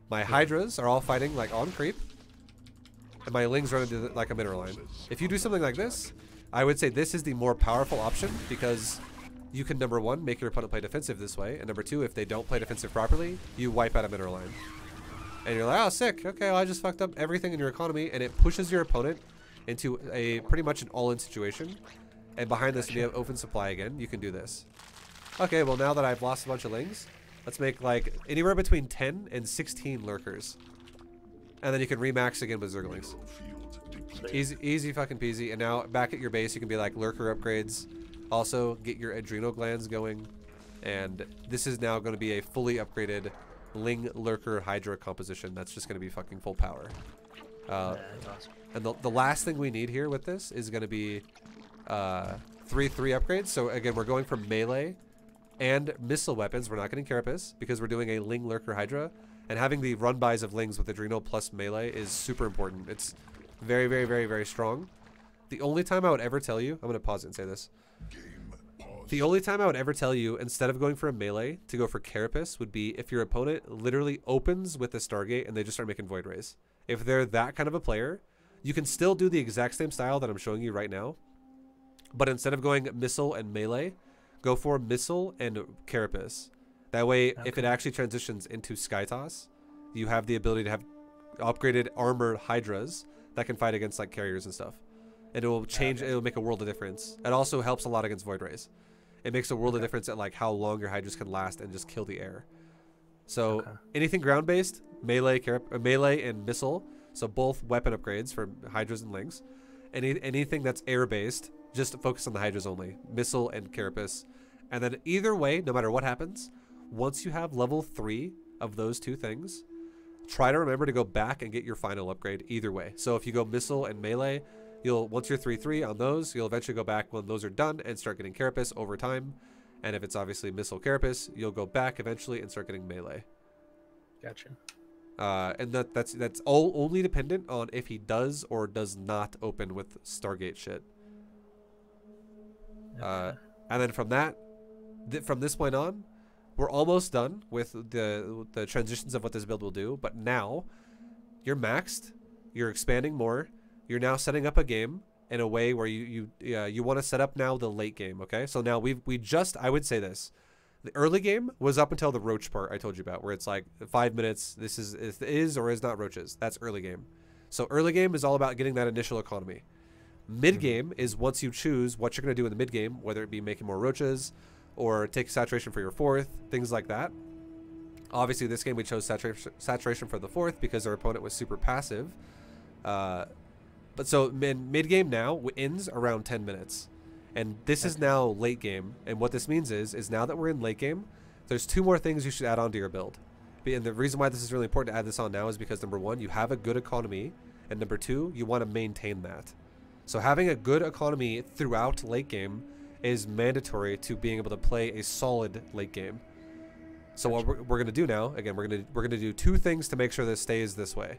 My hydras are all fighting like on creep, and my lings run into like a mineral line. If you do something like this, I would say this is the more powerful option because you can, number 1, make your opponent play defensive this way, and number 2, if they don't play defensive properly, you wipe out a mineral line. And you're like, oh, sick. Okay, well, I just fucked up everything in your economy, and it pushes your opponent into a pretty much an all-in situation. And behind this, when you have open supply again, you can do this. Okay, well, now that I've lost a bunch of lings, let's make like anywhere between 10 and 16 lurkers. And then you can remax again with zerglings. Easy fucking peasy. And now back at your base, you can be like lurker upgrades. Also, get your adrenal glands going. And this is now going to be a fully upgraded Ling Lurker Hydra composition that's just going to be fucking full power. That's awesome. And the last thing we need here with this is going to be 3/3 upgrades. So again, we're going from melee and missile weapons. We're not getting Carapace because we're doing a Ling Lurker Hydra. And having the run-bys of Lings with Adrenal plus melee is super important. It's very, very, very, very strong. The only time I would ever tell you, I'm going to pause it and say this. The only time I would ever tell you, instead of going for a melee, to go for Carapace would be if your opponent literally opens with a Stargate and they just start making Void Rays. If they're that kind of a player, you can still do the exact same style that I'm showing you right now. But instead of going missile and melee, go for missile and Carapace. That way, if it actually transitions into Sky Toss, you have the ability to have upgraded armored Hydras that can fight against like carriers and stuff. And it will change, it will make a world of difference. It also helps a lot against Void Rays. It makes a world of difference at like how long your Hydras can last and just kill the air. So anything ground-based, melee and missile, so both weapon upgrades for Hydras and Lings. Anything that's air-based, Just focus on the Hydras only, Missile and Carapace. And then either way, no matter what happens, once you have level 3 of those two things, try to remember to go back and get your final upgrade either way. So if you go Missile and Melee, once you're 3-3 on those, you'll eventually go back when those are done and start getting Carapace over time. And if it's obviously Missile Carapace, you'll go back eventually and start getting Melee. Gotcha. And that's all only dependent on if he does or does not open with Stargate shit. Okay. And then from this point on, we're almost done with the transitions of what this build will do. But now, you're maxed, you're expanding more, you're now setting up a game in a way where you want to set up now the late game. Okay, so now I would say this. The early game was up until the roach part I told you about, where it's like 5 minutes. This is or is not roaches. That's early game. So early game is all about getting that initial economy. Mid game is once you choose what you're going to do in the mid game, whether it be making more roaches or take saturation for your 4th, things like that. Obviously, this game we chose saturation for the 4th because our opponent was super passive. But so mid game now ends around 10 minutes. And this is now late game, and what this means is now that we're in late game, there's 2 more things you should add on to your build. And the reason why this is really important to add this on now is because number 1, you have a good economy, and number 2, you want to maintain that. So having a good economy throughout late game is mandatory to being able to play a solid late game. So what we're going to do now, again, we're going to do 2 things to make sure this stays this way.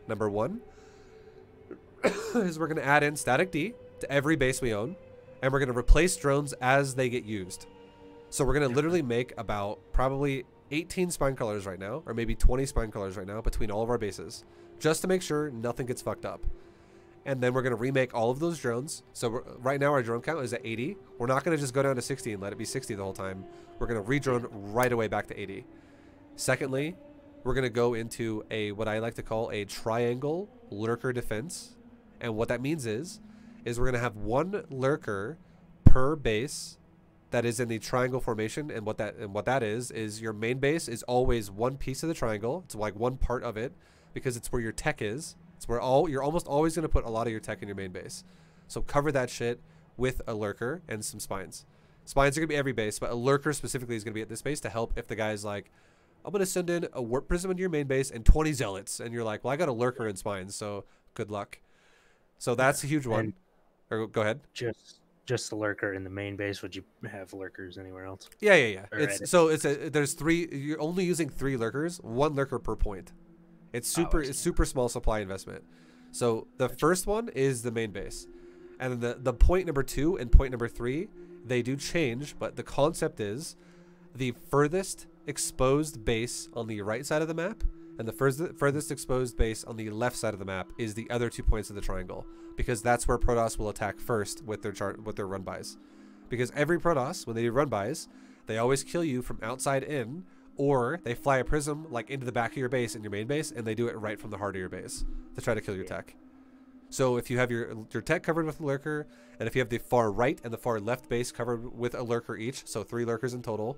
Number 1 is we're going to add in static D to every base we own. And we're going to replace drones as they get used. So we're going to literally make about probably 18 spine colors right now, or maybe 20 spine colors right now between all of our bases, just to make sure nothing gets fucked up. And then we're going to remake all of those drones. So right now our drone count is at 80. We're not going to just go down to 60 and let it be 60 the whole time. We're going to re-drone right away back to 80. Secondly, we're going to go into what I like to call a triangle lurker defense. And what that means is we're going to have 1 lurker per base that is in the triangle formation. And what that is your main base is always 1 piece of the triangle. It's like 1 part of it because it's where your tech is. It's where you're almost always going to put a lot of your tech in your main base. So cover that shit with a lurker and some spines. Spines are going to be every base, but a lurker specifically is going to be at this base to help if the guy's like, I'm going to send in a warp prism into your main base and 20 zealots. And you're like, well, I got a lurker and spines, so good luck. So that's a huge one. Or go ahead. Just the lurker in the main base. Would you have lurkers anywhere else? Yeah. There's 3. You're only using 3 lurkers, 1 lurker per point. It's super small supply investment. So the first one is the main base, and then the point number 2 and point number 3, they do change, but the concept is the furthest exposed base on the right side of the map and the furthest exposed base on the left side of the map is the other 2 points of the triangle, because that's where Protoss will attack first with their run bys. Because every Protoss, when they do run bys, they always kill you from outside in, or they fly a prism like into the back of your base in your main base, and they do it right from the heart of your base to try to kill your tech. So if you have your tech covered with a lurker, and if you have the far right and the far left base covered with a lurker each, so 3 lurkers in total,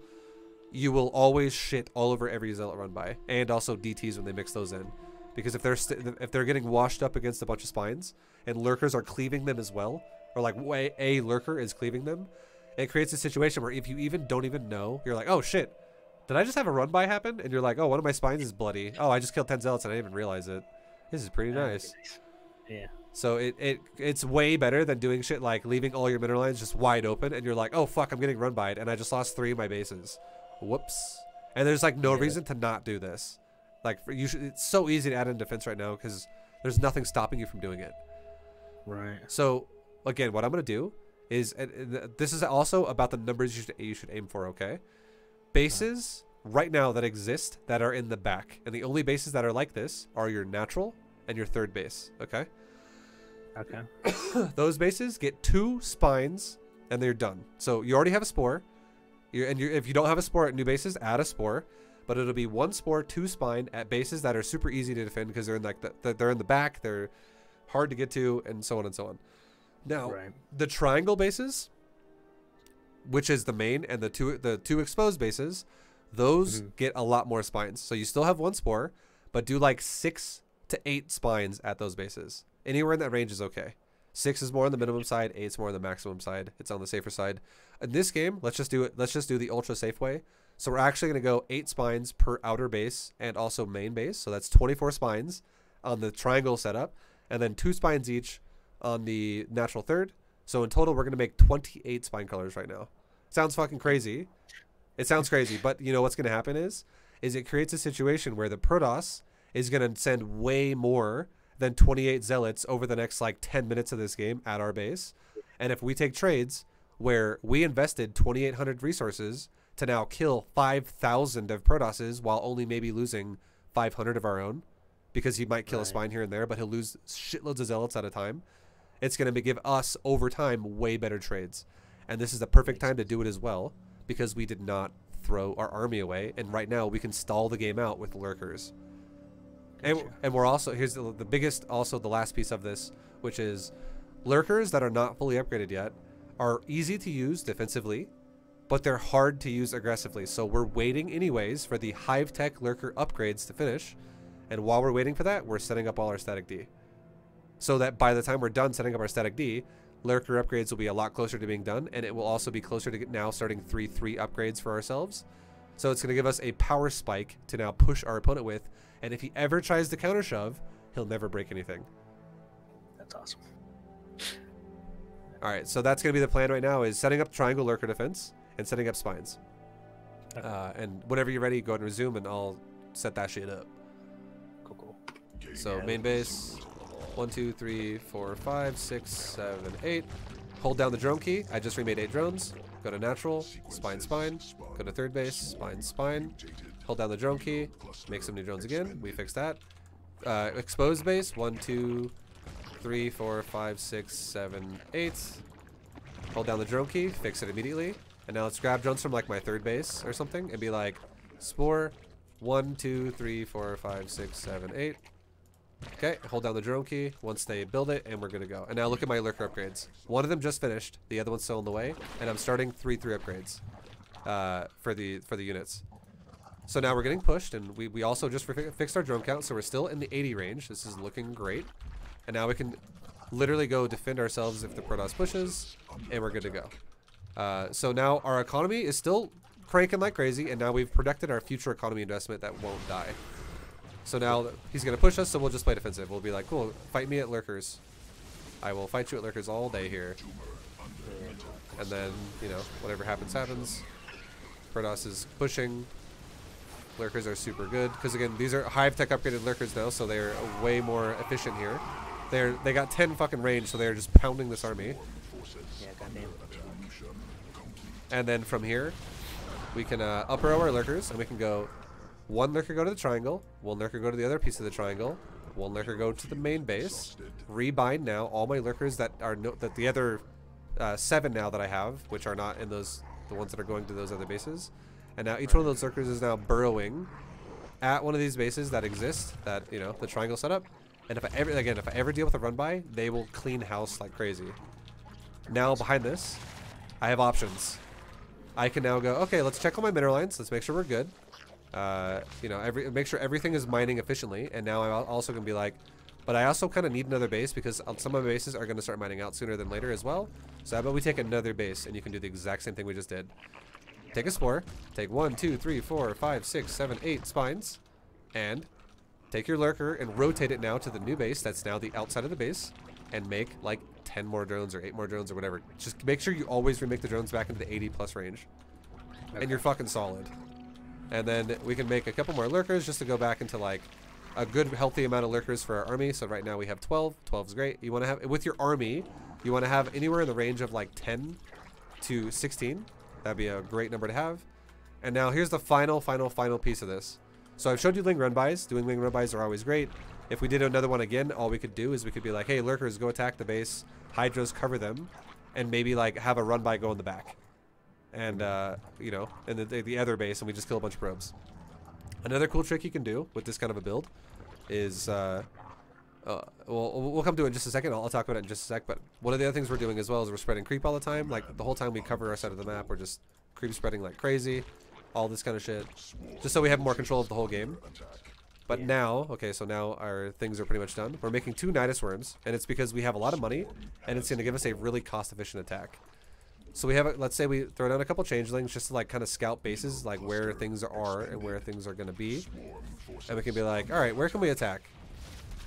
you will always shit all over every zealot run by, and also DTs when they mix those in, because if they're getting washed up against a bunch of spines and lurkers are cleaving them as well, or like a lurker is cleaving them, it creates a situation where if you don't even know, you're like, oh shit, did I just have a run by happen? And you're like, oh, one of my spines is bloody. Oh, I just killed 10 zealots and I didn't even realize it. This is pretty nice. Yeah. So it's way better than doing shit like leaving all your mineral lines just wide open and you're like, oh fuck, I'm getting run by it and I just lost 3 of my bases. Whoops. And there's like no reason to not do this. Like it's so easy to add in defense right now because there's nothing stopping you from doing it. Right. So again, what I'm gonna do is, this is also about the numbers you should aim for. Okay. Bases right now that exist that are in the back, and the only bases that are like this are your natural and your 3rd base. Okay. Okay. Those bases get 2 spines and they're done. So you already have a spore. If you don't have a spore at new bases, add a spore. But it'll be 1 spore, 2 spine at bases that are super easy to defend because they're in like they're in the back, they're hard to get to, and so on and so on. Now, the triangle bases, which is the main, and the two exposed bases, those get a lot more spines. So you still have 1 spore, but do like 6 to 8 spines at those bases. Anywhere in that range is okay. 6 is more on the minimum side, 8 is more on the maximum side. It's on the safer side. In this game, let's just do the ultra safe way. So we're actually going to go 8 spines per outer base and also main base. So that's 24 spines on the triangle setup, and then 2 spines each on the natural third. So in total, we're going to make 28 spine colors right now. Sounds fucking crazy. It sounds crazy, but you know what's going to happen is it creates a situation where the Protoss is going to send way more than 28 zealots over the next like 10 minutes of this game at our base. And if we take trades where we invested 2,800 resources to now kill 5,000 of Protosses while only maybe losing 500 of our own, because he might kill a spine here and there, but he'll lose shitloads of zealots at a time, it's going to give us over time way better trades. And this is the perfect time to do it as well, because we did not throw our army away, and right now we can stall the game out with lurkers. And we're also, here's the biggest, also the last piece of this, which is lurkers that are not fully upgraded yet are easy to use defensively, but they're hard to use aggressively. So we're waiting anyways for the Hive Tech lurker upgrades to finish, and while we're waiting for that, we're setting up all our static D. So that by the time we're done setting up our static D, lurker upgrades will be a lot closer to being done, and it will also be closer to now starting 3/3 upgrades for ourselves. So it's going to give us a power spike to now push our opponent with, and if he ever tries to counter shove, he'll never break anything. That's awesome. All right, so that's going to be the plan right now, is setting up triangle lurker defense and setting up spines. Okay. And whenever you're ready, go ahead and resume, and I'll set that shit up. Cool. So main base, 1, 2, 3, 4, 5, 6, 7, 8. Hold down the drone key. I just remade 8 drones. Go to natural, spine, spine. Go to third base, spine, spine. Hold down the drone key. Make some new drones again. We fixed that. Exposed base, 1, 2, 3, 4, 5, 6, 7, 8. Hold down the drone key. Fix it immediately. And now let's grab drones from like my third base or something and be like, spore, 1, 2, 3, 4, 5, 6, 7, 8. Okay, hold down the drone key once they build it, and we're good to go. And now look at my lurker upgrades. One of them just finished, the other one's still on the way, and I'm starting 3/3 upgrades for the units. So now we're getting pushed, and we also just fixed our drone count, so we're still in the 80 range. This is looking great. And now we can literally go defend ourselves if the Protoss pushes, and we're good to go. So now our economy is still cranking like crazy, and now we've protected our future economy investment that won't die. So now he's going to push us, so we'll just play defensive. We'll be like, cool, fight me at lurkers. I will fight you at lurkers all day here. And then, you know, whatever happens, happens. Protoss is pushing. Lurkers are super good. Because, again, these are Hive Tech upgraded lurkers now, so they're way more efficient here. They got 10 fucking range, so they're just pounding this army. Yeah, goddamn. And then from here, we can up row our lurkers, and we can go... One lurker go to the triangle, one lurker go to the other piece of the triangle, one lurker go to the main base, rebind now all my lurkers that are that the other 7 now that I have, which are not in those, the ones that are going to those other bases. And now each one of those lurkers is now burrowing at one of these bases that exist, that, you know, the triangle setup. And if I ever deal with a run by, they will clean house like crazy. Now behind this, I have options. I can now go, okay, let's check all my mineral lines, let's make sure we're good. You know, make sure everything is mining efficiently, and now I'm also gonna be like, but I also kind of need another base because some of my bases are gonna start mining out sooner than later as well. So how about we take another base, and you can do the exact same thing we just did. Take a spore, take 1, 2, 3, 4, 5, 6, 7, 8 spines, and take your lurker and rotate it now to the new base that's now the outside of the base, and make like 10 more drones or 8 more drones or whatever. Just make sure you always remake the drones back into the 80+ range, and you're fucking solid. And then we can make a couple more lurkers just to go back into like a good healthy amount of lurkers for our army. So right now we have 12. 12 is great. You want to have, with your army, you want to have anywhere in the range of like 10 to 16. That'd be a great number to have. And now here's the final piece of this. So I've showed you Ling run bys. Doing Ling run bys are always great. If we did another one again, all we could do is we could be like, hey, lurkers, go attack the base. Hydras, cover them. And maybe like have a run by go in the back. And, you know, and the other base, and we just kill a bunch of probes. Another cool trick you can do with this kind of a build is, we'll come to it in just a second. I'll talk about it in just a sec. But one of the other things we're doing as well is we're spreading creep all the time. Like, the whole time we cover our side of the map, we're just creep spreading like crazy. All this kind of shit. Just so we have more control of the whole game. But now, okay, so now our things are pretty much done. We're making 2 Nidus Worms, and it's because we have a lot of money, and it's going to give us a really cost-efficient attack. So we have, let's say we throw down a couple changelings just to like kind of scout bases, like where things are and where things are going to be. And we can be like, all right, where can we attack?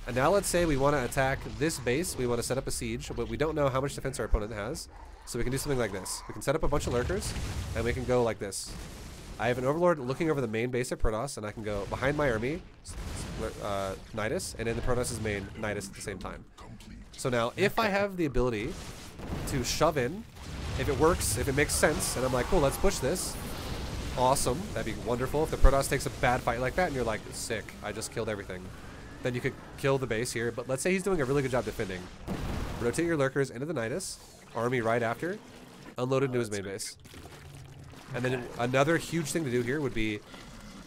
And now let's say we want to attack this base. We want to set up a siege, but we don't know how much defense our opponent has. So we can do something like this. We can set up a bunch of lurkers, and we can go like this. I have an overlord looking over the main base of Protoss, and I can go behind my army, Nidus, and in the Protoss's main, Nidus at the same time. So now, if I have the ability to shove in, if it works, if it makes sense, and I'm like, cool, let's push this. Awesome. That'd be wonderful. If the Protoss takes a bad fight like that, and you're like, sick, I just killed everything. Then you could kill the base here. But let's say he's doing a really good job defending. Rotate your lurkers into the Nidus, army right after, unload it into his main base. And then another huge thing to do here would be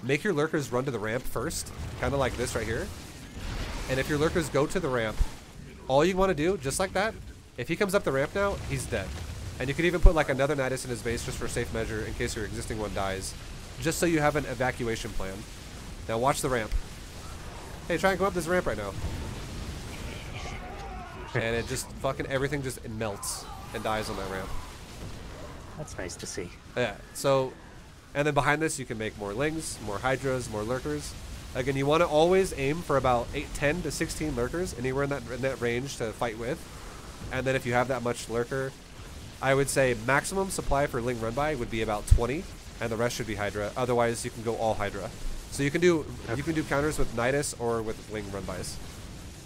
make your lurkers run to the ramp first, kind of like this right here. And if your lurkers go to the ramp, all you want to do, just like that, if he comes up the ramp now, he's dead. And you could even put like another Nidus in his base just for safe measure in case your existing one dies, just so you have an evacuation plan. Now watch the ramp. Hey, try and go up this ramp right now. And it just fucking everything just melts and dies on that ramp. That's nice to see. Yeah, so, and then behind this you can make more lings, more hydras, more lurkers. Again, you want to always aim for about 10 to 16 lurkers, anywhere in that range to fight with. And then if you have that much lurker, I would say maximum supply for ling run by would be about 20, and the rest should be hydra. Otherwise, you can go all hydra. So you can do counters with Nidus or with ling run bys.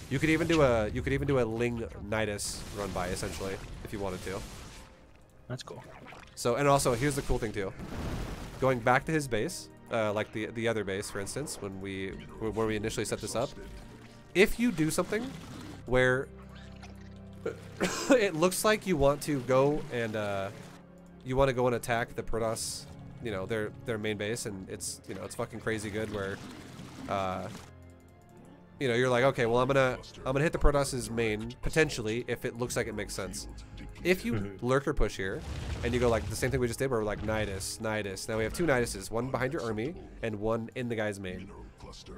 You could even do a ling Nidus run by essentially if you wanted to. That's cool. So, and also here's the cool thing too. Going back to his base, like the other base, for instance, where we initially set this up, if you do something where it looks like you want to go and attack the Protoss, you know, their main base, and it's, you know, it's fucking crazy good where you know, you're like, okay, well, I'm gonna hit the Protoss's main potentially if it looks like it makes sense. If you lurker push here and you go like the same thing we just did, where we're like Nidus. Now we have 2 Niduses, one behind your army and one in the guy's main.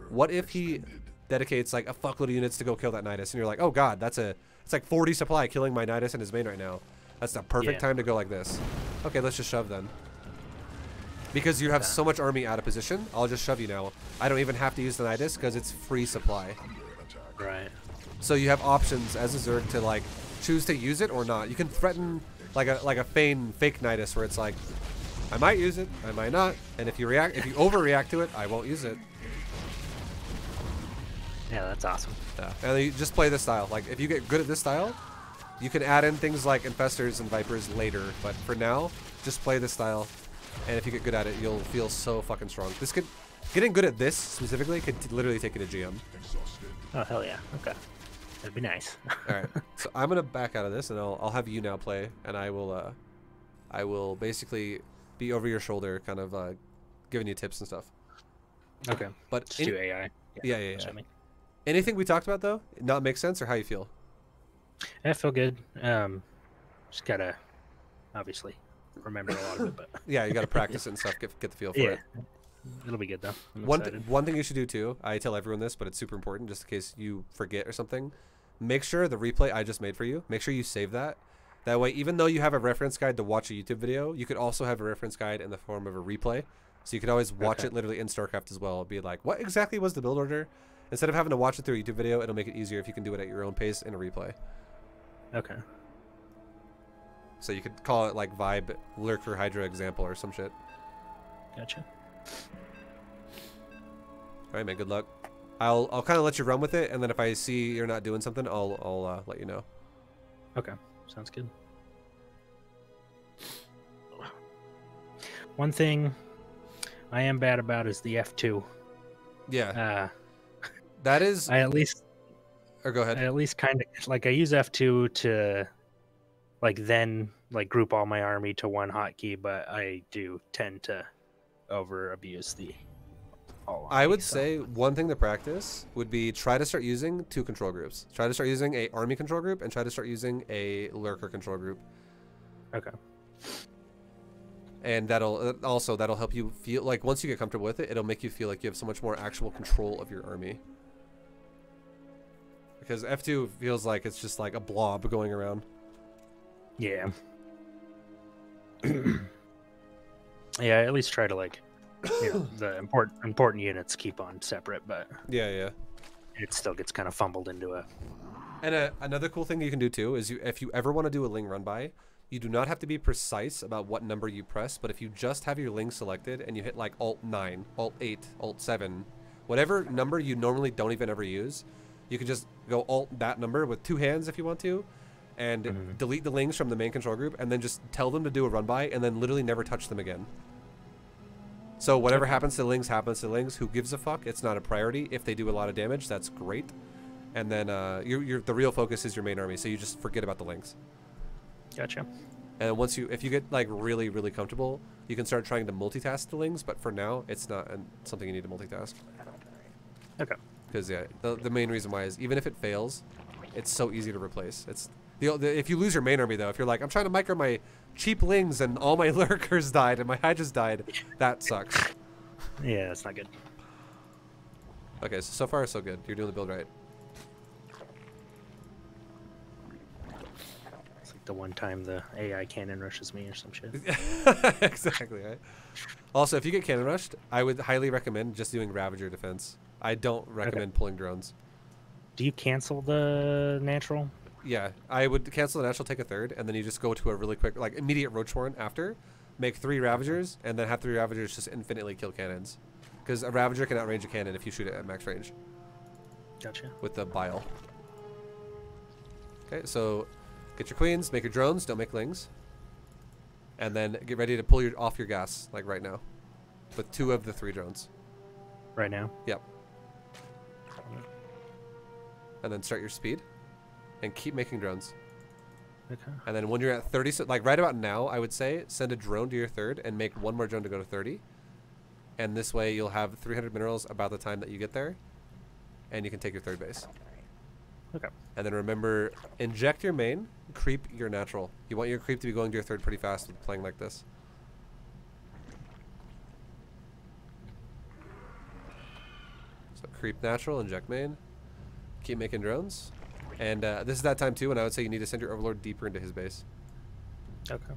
What if he dedicates like a fuckload of units to go kill that Nidus, and you're like, oh god, it's like 40 supply killing my Nidus in his main right now. That's the perfect time to go like this. Okay, let's just shove then. Because you have so much army out of position, I'll just shove you now. I don't even have to use the Nidus because it's free supply. Right. So you have options as a Zerg to like choose to use it or not. You can threaten like a fake Nidus where it's like, I might use it, I might not, and if you overreact to it, I won't use it. Yeah, that's awesome. Yeah. And you just play this style. Like if you get good at this style, you can add in things like Infestors and Vipers later, but for now, just play this style. And if you get good at it, you'll feel so fucking strong. Getting good at this specifically could literally take you to GM. Oh hell yeah! Okay, that'd be nice. All right, so I'm gonna back out of this, and I'll have you now play, and I will basically be over your shoulder, kind of giving you tips and stuff. Okay. But just do AI. Yeah. Anything we talked about though not make sense, or how you feel? I feel good. Just gotta obviously remember a lot of it, but yeah, you gotta practice it and stuff. Get the feel for it. It'll be good though. One thing you should do too, I tell everyone this, but it's super important just in case you forget or something. Make sure the replay I just made for you, make sure you save that. That way, even though you have a reference guide to watch a YouTube video, you could also have a reference guide in the form of a replay. So you could always watch it literally in StarCraft as well. Be like, what exactly was the build order? Instead of having to watch it through a YouTube video, it'll make it easier if you can do it at your own pace in a replay. Okay. So you could call it like ViBE Lurker Hydra example or some shit. Gotcha. All right, man. Good luck. I'll kind of let you run with it, and then if I see you're not doing something, I'll let you know. Okay, sounds good. One thing I am bad about is the F2. Yeah. That is. I at least. Or go ahead. I at least kind of like I use F2 to, like then like group all my army to one hotkey, but I do tend to over abuse the. I would say one thing to practice would be try to start using 2 control groups. Try to start using a army control group and try to start using a lurker control group. Okay. And that'll help you feel like once you get comfortable with it, it'll make you feel like you have so much more actual control of your army. Because F2 feels like it's just like a blob going around. Yeah. Yeah, at least try to like, the important units keep on separate, but yeah, it still gets kind of fumbled into a. And another cool thing you can do too is if you ever want to do a Ling run by, you do not have to be precise about what number you press, but if you just have your Ling selected and you hit like Alt 9, Alt 8, Alt 7, whatever number you normally don't even ever use, you can just go Alt that number with 2 hands if you want to, and delete the Lings from the main control group, and then just tell them to do a run by, and then literally never touch them again. So whatever happens to Lings happens to Lings. Who gives a fuck? It's not a priority. If they do a lot of damage, that's great. And then the real focus is your main army, so you just forget about the Lings. Gotcha. And if you get like really, really comfortable, you can start trying to multitask the Lings, but for now, it's not something you need to multitask. Okay. Because yeah, the main reason why is even if it fails, it's so easy to replace. It's if you lose your main army though, if you're like, I'm trying to micro my cheap Lings and all my Lurkers died and my Hydras died, that sucks. Yeah, that's not good. Okay, so far so good. You're doing the build right. It's like the one time the AI cannon rushes me or some shit. Exactly, right? Also, if you get cannon rushed, I would highly recommend just doing Ravager defense. I don't recommend pulling drones. Do you cancel the natural? Yeah, I would cancel the natural, take a third, and then you just go to a really quick, like, immediate Roachhorn after, make 3 Ravagers, and then have 3 Ravagers just infinitely kill cannons. Because a Ravager can outrange a cannon if you shoot it at max range. Gotcha. With the bile. Okay, so get your queens, make your drones, don't make Lings. And then get ready to pull off your gas, like right now. With 2 of the 3 drones. Right now? Yep. And then start your speed. And keep making drones. Okay. And then when you're at 30, so like right about now, I would say, send a drone to your third and make 1 more drone to go to 30. And this way you'll have 300 minerals about the time that you get there. And you can take your third base. Okay. And then remember, inject your main, creep your natural. You want your creep to be going to your third pretty fast with playing like this. So creep natural, inject main. Keep making drones. And this is that time too when I would say you need to send your Overlord deeper into his base. Okay.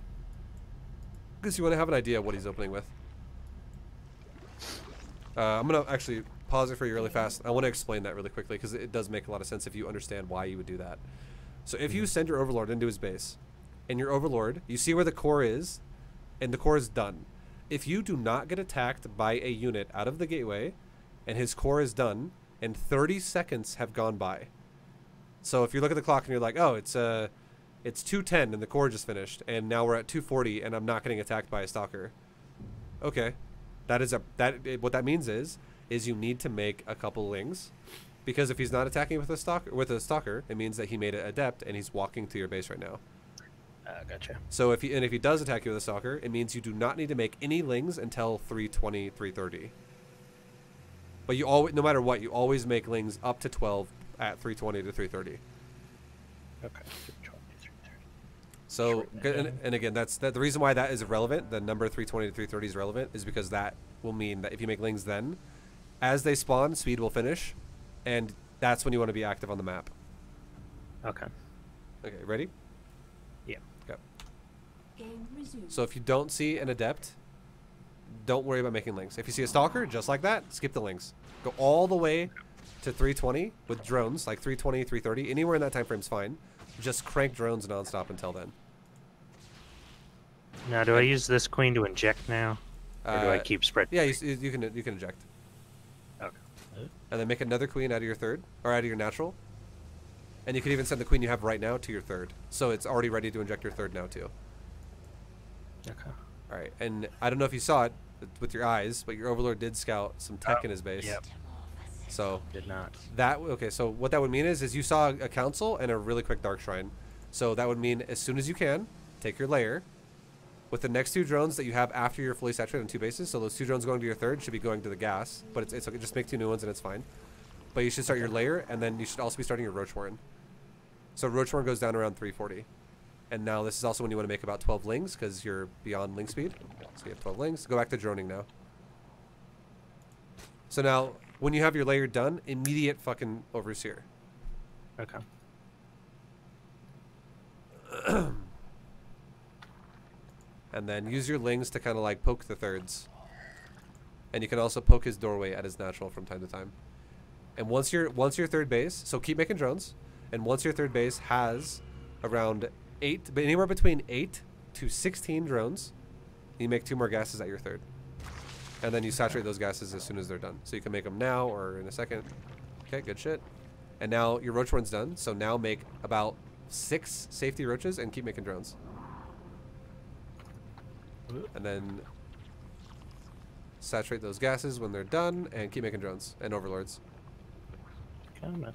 Because you want to have an idea of what he's opening with. I'm going to actually pause it for you really fast. I want to explain that really quickly because it does make a lot of sense if you understand why you would do that. So if you send your Overlord into his base, and your Overlord, you see where the core is, and the core is done. If you do not get attacked by a unit out of the gateway, and his core is done, and 30 seconds have gone by. So if you look at the clock and you're like, oh, it's 2:10 and the core just finished, and now we're at 2:40 and I'm not getting attacked by a stalker. Okay, what that means is you need to make a couple Lings, because if he's not attacking with a stalker, it means that he made it adept and he's walking to your base right now. Gotcha. So if he does attack you with a stalker, it means you do not need to make any Lings until 3:20, 3:30. But no matter what, you always make Lings up to 12 at 3:20 to 3:30. Okay. So, and again, the reason why that is relevant. The number 3:20 to 3:30 is relevant, is because that will mean that if you make Lings then, as they spawn, speed will finish, and that's when you want to be active on the map. Okay. Okay, ready? Yeah. Okay. So if you don't see an adept, don't worry about making Lings. If you see a stalker, just like that, skip the Lings. Go all the way to 3:20 with drones, like 3:20, 3:30. Anywhere in that time frame is fine. Just crank drones nonstop until then. Now, do I use this queen to inject now? Or do I keep spread? Yeah, you can inject. Okay. And then make another queen out of your third, or out of your natural. And you can even send the queen you have right now to your third. So it's already ready to inject your third now too. Okay. Alright, and I don't know if you saw it with your eyes, but your Overlord did scout some tech in his base. Yep. So did not. Okay, so what that would mean is you saw a council and a really quick dark shrine. So that would mean as soon as you can, take your layer with the next 2 drones that you have after you're fully saturated on 2 bases. So those 2 drones going to your third should be going to the gas, but it's okay. Just make 2 new ones and it's fine. But you should start your layer, and then you should also be starting your Roachhorn. So Roachhorn goes down around 3:40. And now this is also when you want to make about 12 lings because you're beyond ling speed. So you have 12 lings. Go back to droning now. So now, when you have your layer done, immediate fucking overseer. Okay. And then use your lings to kind of like poke the thirds. And you can also poke his doorway at his natural from time to time. And once your third base, so keep making drones. And once your third base has around anywhere between 8 to 16 drones, you make 2 more gases at your third. And then you saturate those gases as soon as they're done. So you can make them now or in a second. Okay, good shit. And now your roach one's done. So now make about 6 safety roaches and keep making drones. And then saturate those gases when they're done and keep making drones and overlords. Kinda.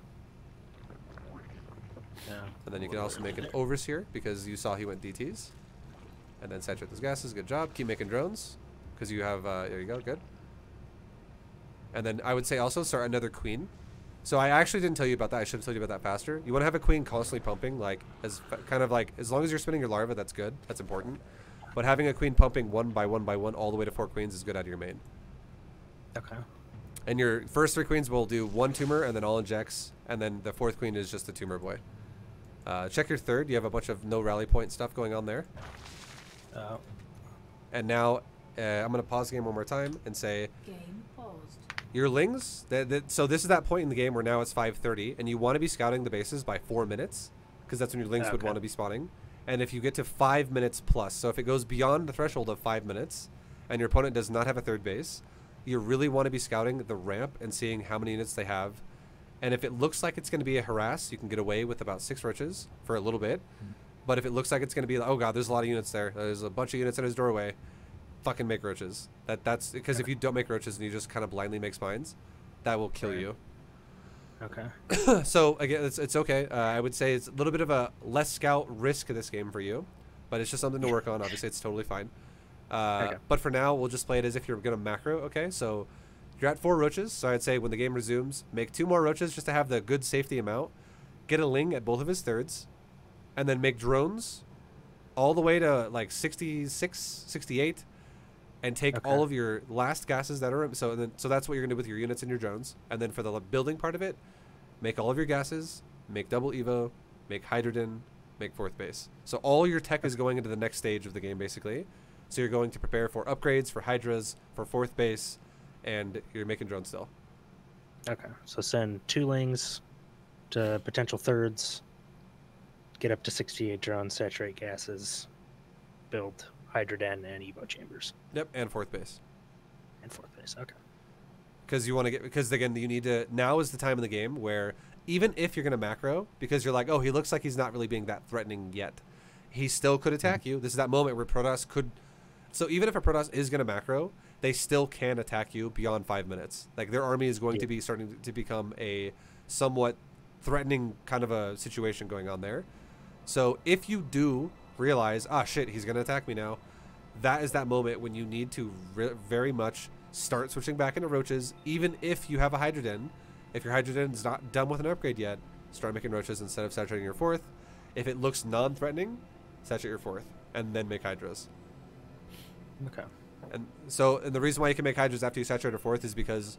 Yeah. And then you can also make an overseer because you saw he went DTs. And then saturate those gases. Good job. Keep making drones because you have, there you go. Good. And then I would say also start another queen. So I actually didn't tell you about that. I should have told you about that faster. You want to have a queen constantly pumping, like as long as you're spinning your larva, that's good. That's important. But having a queen pumping one by one all the way to 4 queens is good out of your main. Okay. And your first 3 queens will do 1 tumor and then all injects, and then the 4th queen is just a tumor boy. Check your third. You have a bunch of no rally point stuff going on there. And now I'm going to pause the game one more time and say Game paused. your lings. So this is that point in the game where now it's 5:30, and you want to be scouting the bases by 4 minutes because that's when your lings would want to be spawning. And if you get to 5 minutes plus, so if it goes beyond the threshold of 5 minutes and your opponent does not have a third base, you really want to be scouting the ramp and seeing how many units they have. And if it looks like it's going to be a harass, you can get away with about 6 roaches for a little bit. But if it looks like it's going to be like, oh god, there's a lot of units there. There's a bunch of units in his doorway. Fucking make roaches. That's because if you don't make roaches and you just kind of blindly make spines, that will kill you. Okay. So again, it's okay. I would say it's a little bit of a less scout risk of this game for you, but it's just something to work on. Obviously, it's totally fine. But for now, we'll just play it as if you're gonna macro. Okay, so you're at 4 roaches. So I'd say when the game resumes, make 2 more roaches just to have the good safety amount. Get a ling at both of his thirds, and then make drones all the way to like 66, 68. And take all of your last gases that are so that's what you're gonna do with your units and your drones. And then for the building part of it, make all of your gases, make double evo, make hydrogen, make 4th base. So all your tech is going into the next stage of the game basically. So you're going to prepare for upgrades, for hydras, for 4th base, and you're making drones still. Okay. So send 2 lings to potential thirds. Get up to 68 drones, saturate gases, build hydrogen and evo chambers. Yep, and 4th base. And 4th base. Okay. Because you want to get, because again, you need to, now is the time in the game where even if you're going to macro, because you're like, oh, he looks like he's not really being that threatening yet, he still could attack you. This is that moment where Protoss could, so even if a Protoss is going to macro, they still can attack you beyond 5 minutes. Like their army is going to be starting to become a somewhat threatening kind of a situation going on there. So if you do realize, ah shit, he's gonna attack me now, that is that moment when you need to very much start switching back into roaches. Even if you have a hydrogen, if your hydrogen is not done with an upgrade yet, start making roaches instead of saturating your 4th. If it looks non-threatening, saturate your 4th and then make hydras. Okay. And so, and the reason why you can make hydras after you saturate your 4th is because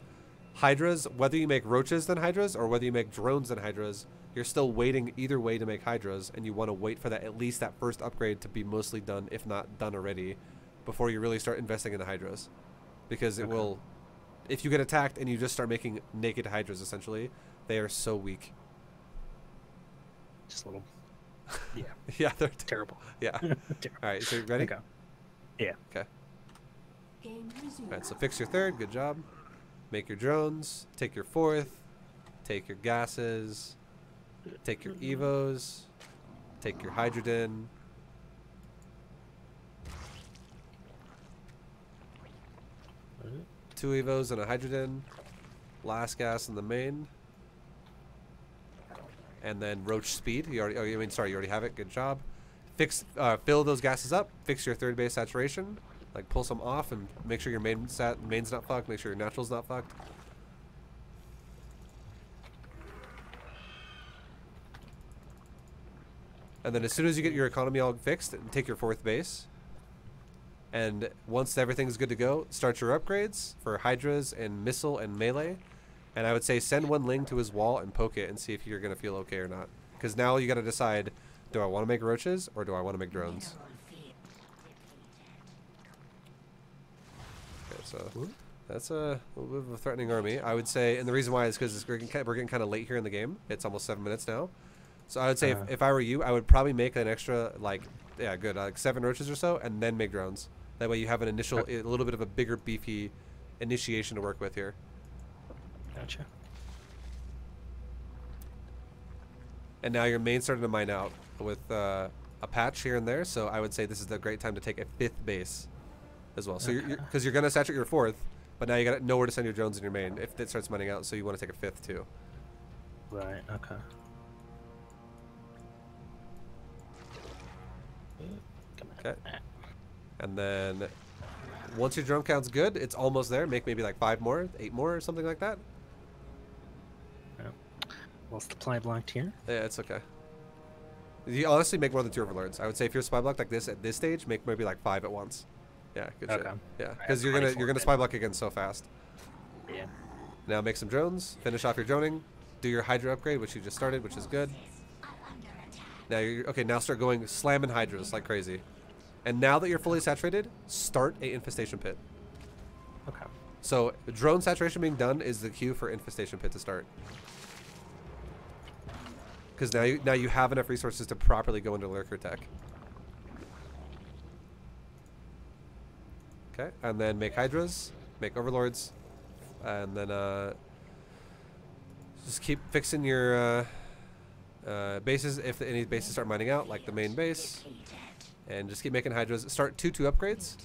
hydras, whether you make roaches than hydras or whether you make drones than hydras, you're still waiting either way to make hydras, and you want to wait for that, at least that first upgrade to be mostly done, if not done already, before you really start investing in the hydras. Because it will, if you get attacked and you just start making naked hydras, essentially, they are so weak. Just a little. Yeah. Yeah, they're terrible. Yeah. Terrible. All right, so you ready? Okay. Yeah. Okay. Game resumed. All right, so fix your 3rd. Good job. Make your drones. Take your 4th. Take your gases. Take your evos. Take your hydrogen. Two evos and a hydrogen. Last gas in the main. And then roach speed. You already, you already have it. Good job. Fill those gases up. Fix your 3rd base saturation. Like pull some off and make sure your main's not fucked. Make sure your natural's not fucked. And then as soon as you get your economy all fixed, take your 4th base. And once everything's good to go, start your upgrades for Hydras and Missile and Melee. And I would say send 1 Ling to his wall and poke it and see if you're going to feel okay or not. Because now you got to decide, do I want to make roaches or do I want to make drones? Okay, so that's a little bit of a threatening army. I would say, and the reason why is because we're getting kind of late here in the game. It's almost 7 minutes now. So I would say if I were you, I would probably make an extra, like 7 roaches or so, and then make drones. That way you have an initial, a little bit of a bigger, beefy initiation to work with here. Gotcha. And now your main's starting to mine out with a patch here and there. So I would say this is the great time to take a 5th base as well. So because you're going to saturate your 4th, but now you got nowhere to send your drones in your main if it starts mining out. So you want to take a 5th too. Right. Okay. Okay. And then once your drone count's good, it's almost there. Make maybe like 5 more, 8 more, or something like that. Well, the supply blocked here. Yeah, it's okay. You honestly make more than 2 overlords. I would say if you're spy blocked like this at this stage, make maybe like 5 at once. Yeah, good shit. Yeah, because you're gonna spy block again so fast. Yeah. Now make some drones. Finish off your droning. Do your Hydra upgrade, which you just started, which is good. Now you're okay. Now start going slamming Hydras like crazy. And now that you're fully saturated, start a infestation pit. Okay. So drone saturation being done is the cue for infestation pit to start. Because now you have enough resources to properly go into lurker tech. Okay, and then make Hydras, make Overlords, and then just keep fixing your bases if any bases start mining out, like the main base. And just keep making Hydras. Start 2/2 upgrades.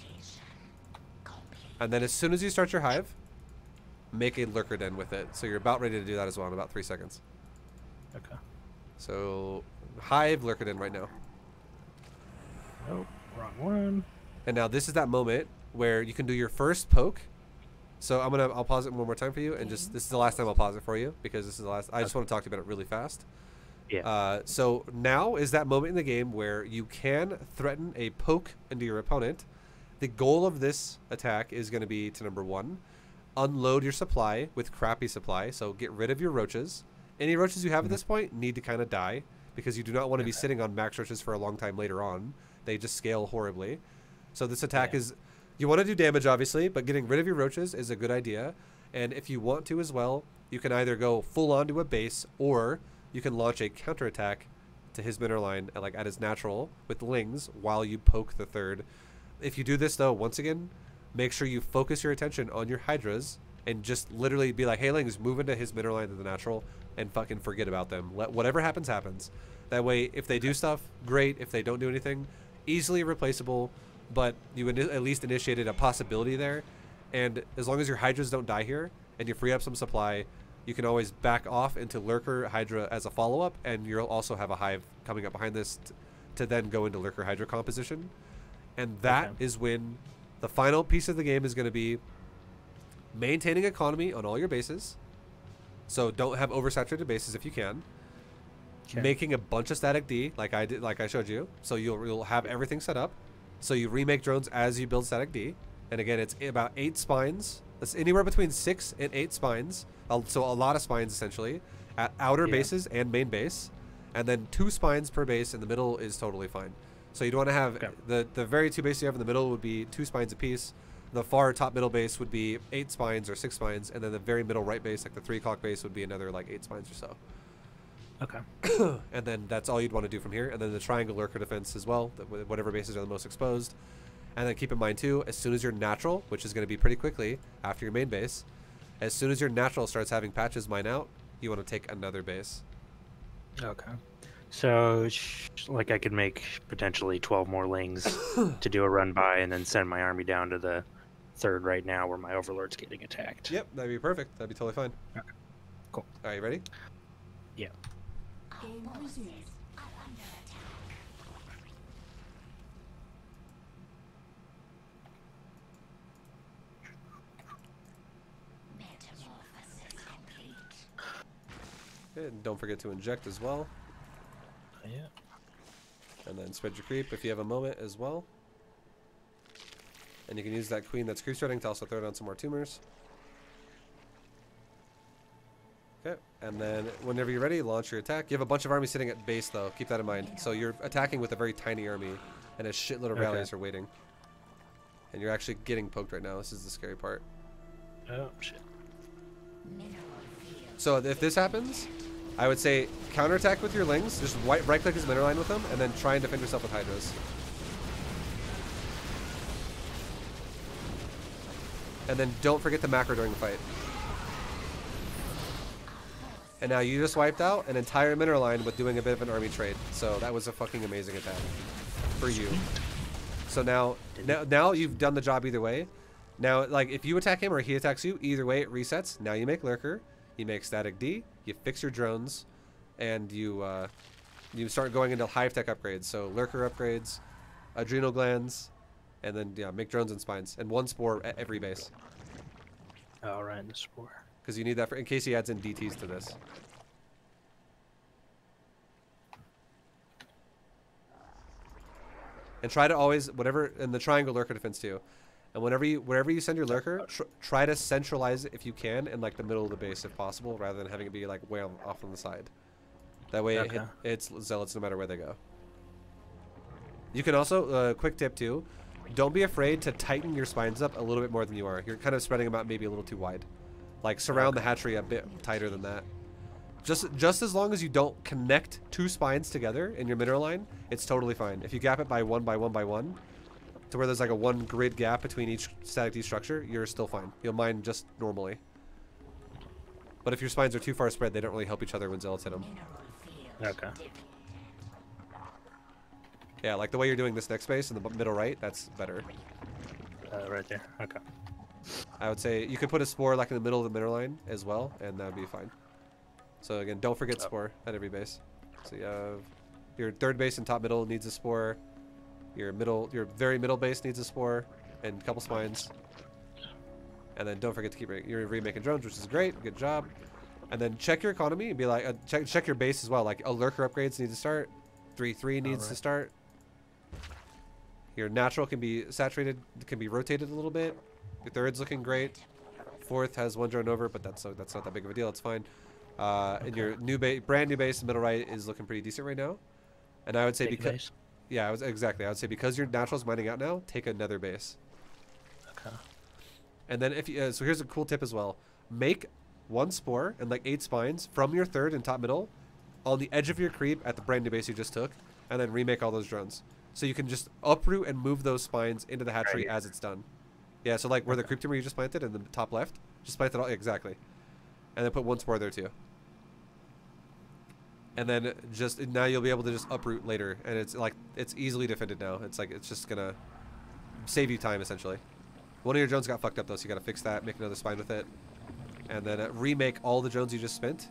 And then as soon as you start your hive, make a lurker den with it. So you're about ready to do that as well in about 3 seconds. Okay. So hive, lurker den right now. Oh, wrong one. And now this is that moment where you can do your first poke. So I'll pause it one more time for you, and just this is the last time I'll pause it for you because this is the last. I just want to talk to you about it really fast. Yeah. So now is that moment in the game where you can threaten a poke into your opponent. The goal of this attack is going to be to, number 1, unload your supply with crappy supply. So get rid of your roaches. Any roaches you have at this point need to kind of die because you do not want to be sitting on max roaches for a long time later on. They just scale horribly. So this attack is, you want to do damage obviously, but getting rid of your roaches is a good idea. And if you want to as well, you can either go full on to a base, or you can launch a counterattack to his mineral line at his natural with Lings while you poke the 3rd. If you do this though, once again, make sure you focus your attention on your Hydras and just literally be like, hey Lings, move into his mineral line to the natural and fucking forget about them. Let whatever happens, happens. That way, if they do stuff, great. If they don't do anything, easily replaceable, but you at least initiated a possibility there. And as long as your Hydras don't die here and you free up some supply, you can always back off into Lurker Hydra as a follow-up, and you'll also have a hive coming up behind this to then go into Lurker Hydra composition. And that is when the final piece of the game is going to be maintaining economy on all your bases. So don't have oversaturated bases if you can. Okay. Making a bunch of static D like I showed you. So you'll have everything set up. So you remake drones as you build static D. And again, it's about 8 spines. That's anywhere between 6 and 8 spines. So a lot of spines essentially at outer bases and main base. And then 2 spines per base in the middle is totally fine. So you'd want to have the very 2 bases you have in the middle would be 2 spines apiece. The far top middle base would be 8 spines or 6 spines, and then the very middle right base, like the 3 o'clock base, would be another like 8 spines or so. Okay. And then that's all you'd want to do from here. And then the triangle lurker defense as well, whatever bases are the most exposed. And then keep in mind too, as soon as your natural, which is going to be pretty quickly after your main base, as soon as your natural starts having patches mine out, you want to take another base. Okay. So, like, I could make potentially 12 more Lings to do a run by, and then send my army down to the 3rd right now where my Overlord's getting attacked. Yep, that'd be perfect. That'd be totally fine. Okay. Cool. Are you ready? Yeah. Game resumes. Okay, and don't forget to inject as well. Yeah. And then spread your creep if you have a moment as well. And you can use that queen that's creep starting to also throw down some more tumors. Okay, and then whenever you're ready, launch your attack. You have a bunch of armies sitting at base though, keep that in mind. So you're attacking with a very tiny army, and a shitload of rallies are waiting. And you're actually getting poked right now. This is the scary part. Oh, shit. So if this happens, I would say counterattack with your lings, just right-click his mineral line with them, and then try and defend yourself with hydras. And then don't forget the macro during the fight. And now you just wiped out an entire mineral line with doing a bit of an army trade. So that was a fucking amazing attack for you. So now you've done the job either way. Now, like, if you attack him or he attacks you, either way it resets. Now you make Lurker, you make Static D, you fix your drones, and you start going into hive tech upgrades. So Lurker upgrades, adrenal glands, and then make drones and spines, and one spore at every base. All right, the spore. Because you need that in case he adds in DTs to this. And try to always, whatever, in the triangle Lurker defense too. And wherever you send your Lurker, try to centralize it if you can in like the middle of the base if possible, rather than having it be like way off on the side. That way it's zealots no matter where they go. You can also, quick tip too, don't be afraid to tighten your spines up a little bit more than you are. You're kind of spreading them out maybe a little too wide. Like surround the hatchery a bit tighter than that. Just as long as you don't connect two spines together in your mineral line, it's totally fine. If you gap it by one by one by one, to where there's like a one grid gap between each static D structure, you're still fine. You'll mine just normally. But if your spines are too far spread, they don't really help each other when zealots hit them. Okay. Yeah, like the way you're doing this next base in the middle right, that's better. Right there. Okay. I would say you could put a spore like in the middle of the mineral line as well, and that would be fine. So again, don't forget spore at every base. So you have your third base and top middle needs a spore. Your very middle base needs a spore and a couple spines. And then don't forget to keep you're remaking drones, which is great. Good job. And then check your economy and be like, check your base as well. Like a Lurker upgrades need to start. 3-3 needs to start. Your natural can be saturated, can be rotated a little bit. Your third's looking great. Fourth has one drone over, but that's not that big of a deal. It's fine. And your brand new base, middle right, is looking pretty decent right now. And I would say because, yeah, exactly. I would say because your natural's mining out now, take another base. Okay. And then if you, so here's a cool tip as well. Make one spore and like 8 spines from your third and top middle on the edge of your creep at the brand new base you just took, and then remake all those drones. So you can just uproot and move those spines into the hatchery as it's done. Yeah, so like where the creep tumor you just planted in the top left, just plant it all, exactly. And then put one spore there too. And then just, now you'll be able to just uproot later, and it's like, it's easily defended now. It's like, it's just gonna save you time essentially. One of your drones got fucked up though, so you gotta fix that, make another spine with it. And then remake all the drones you just spent,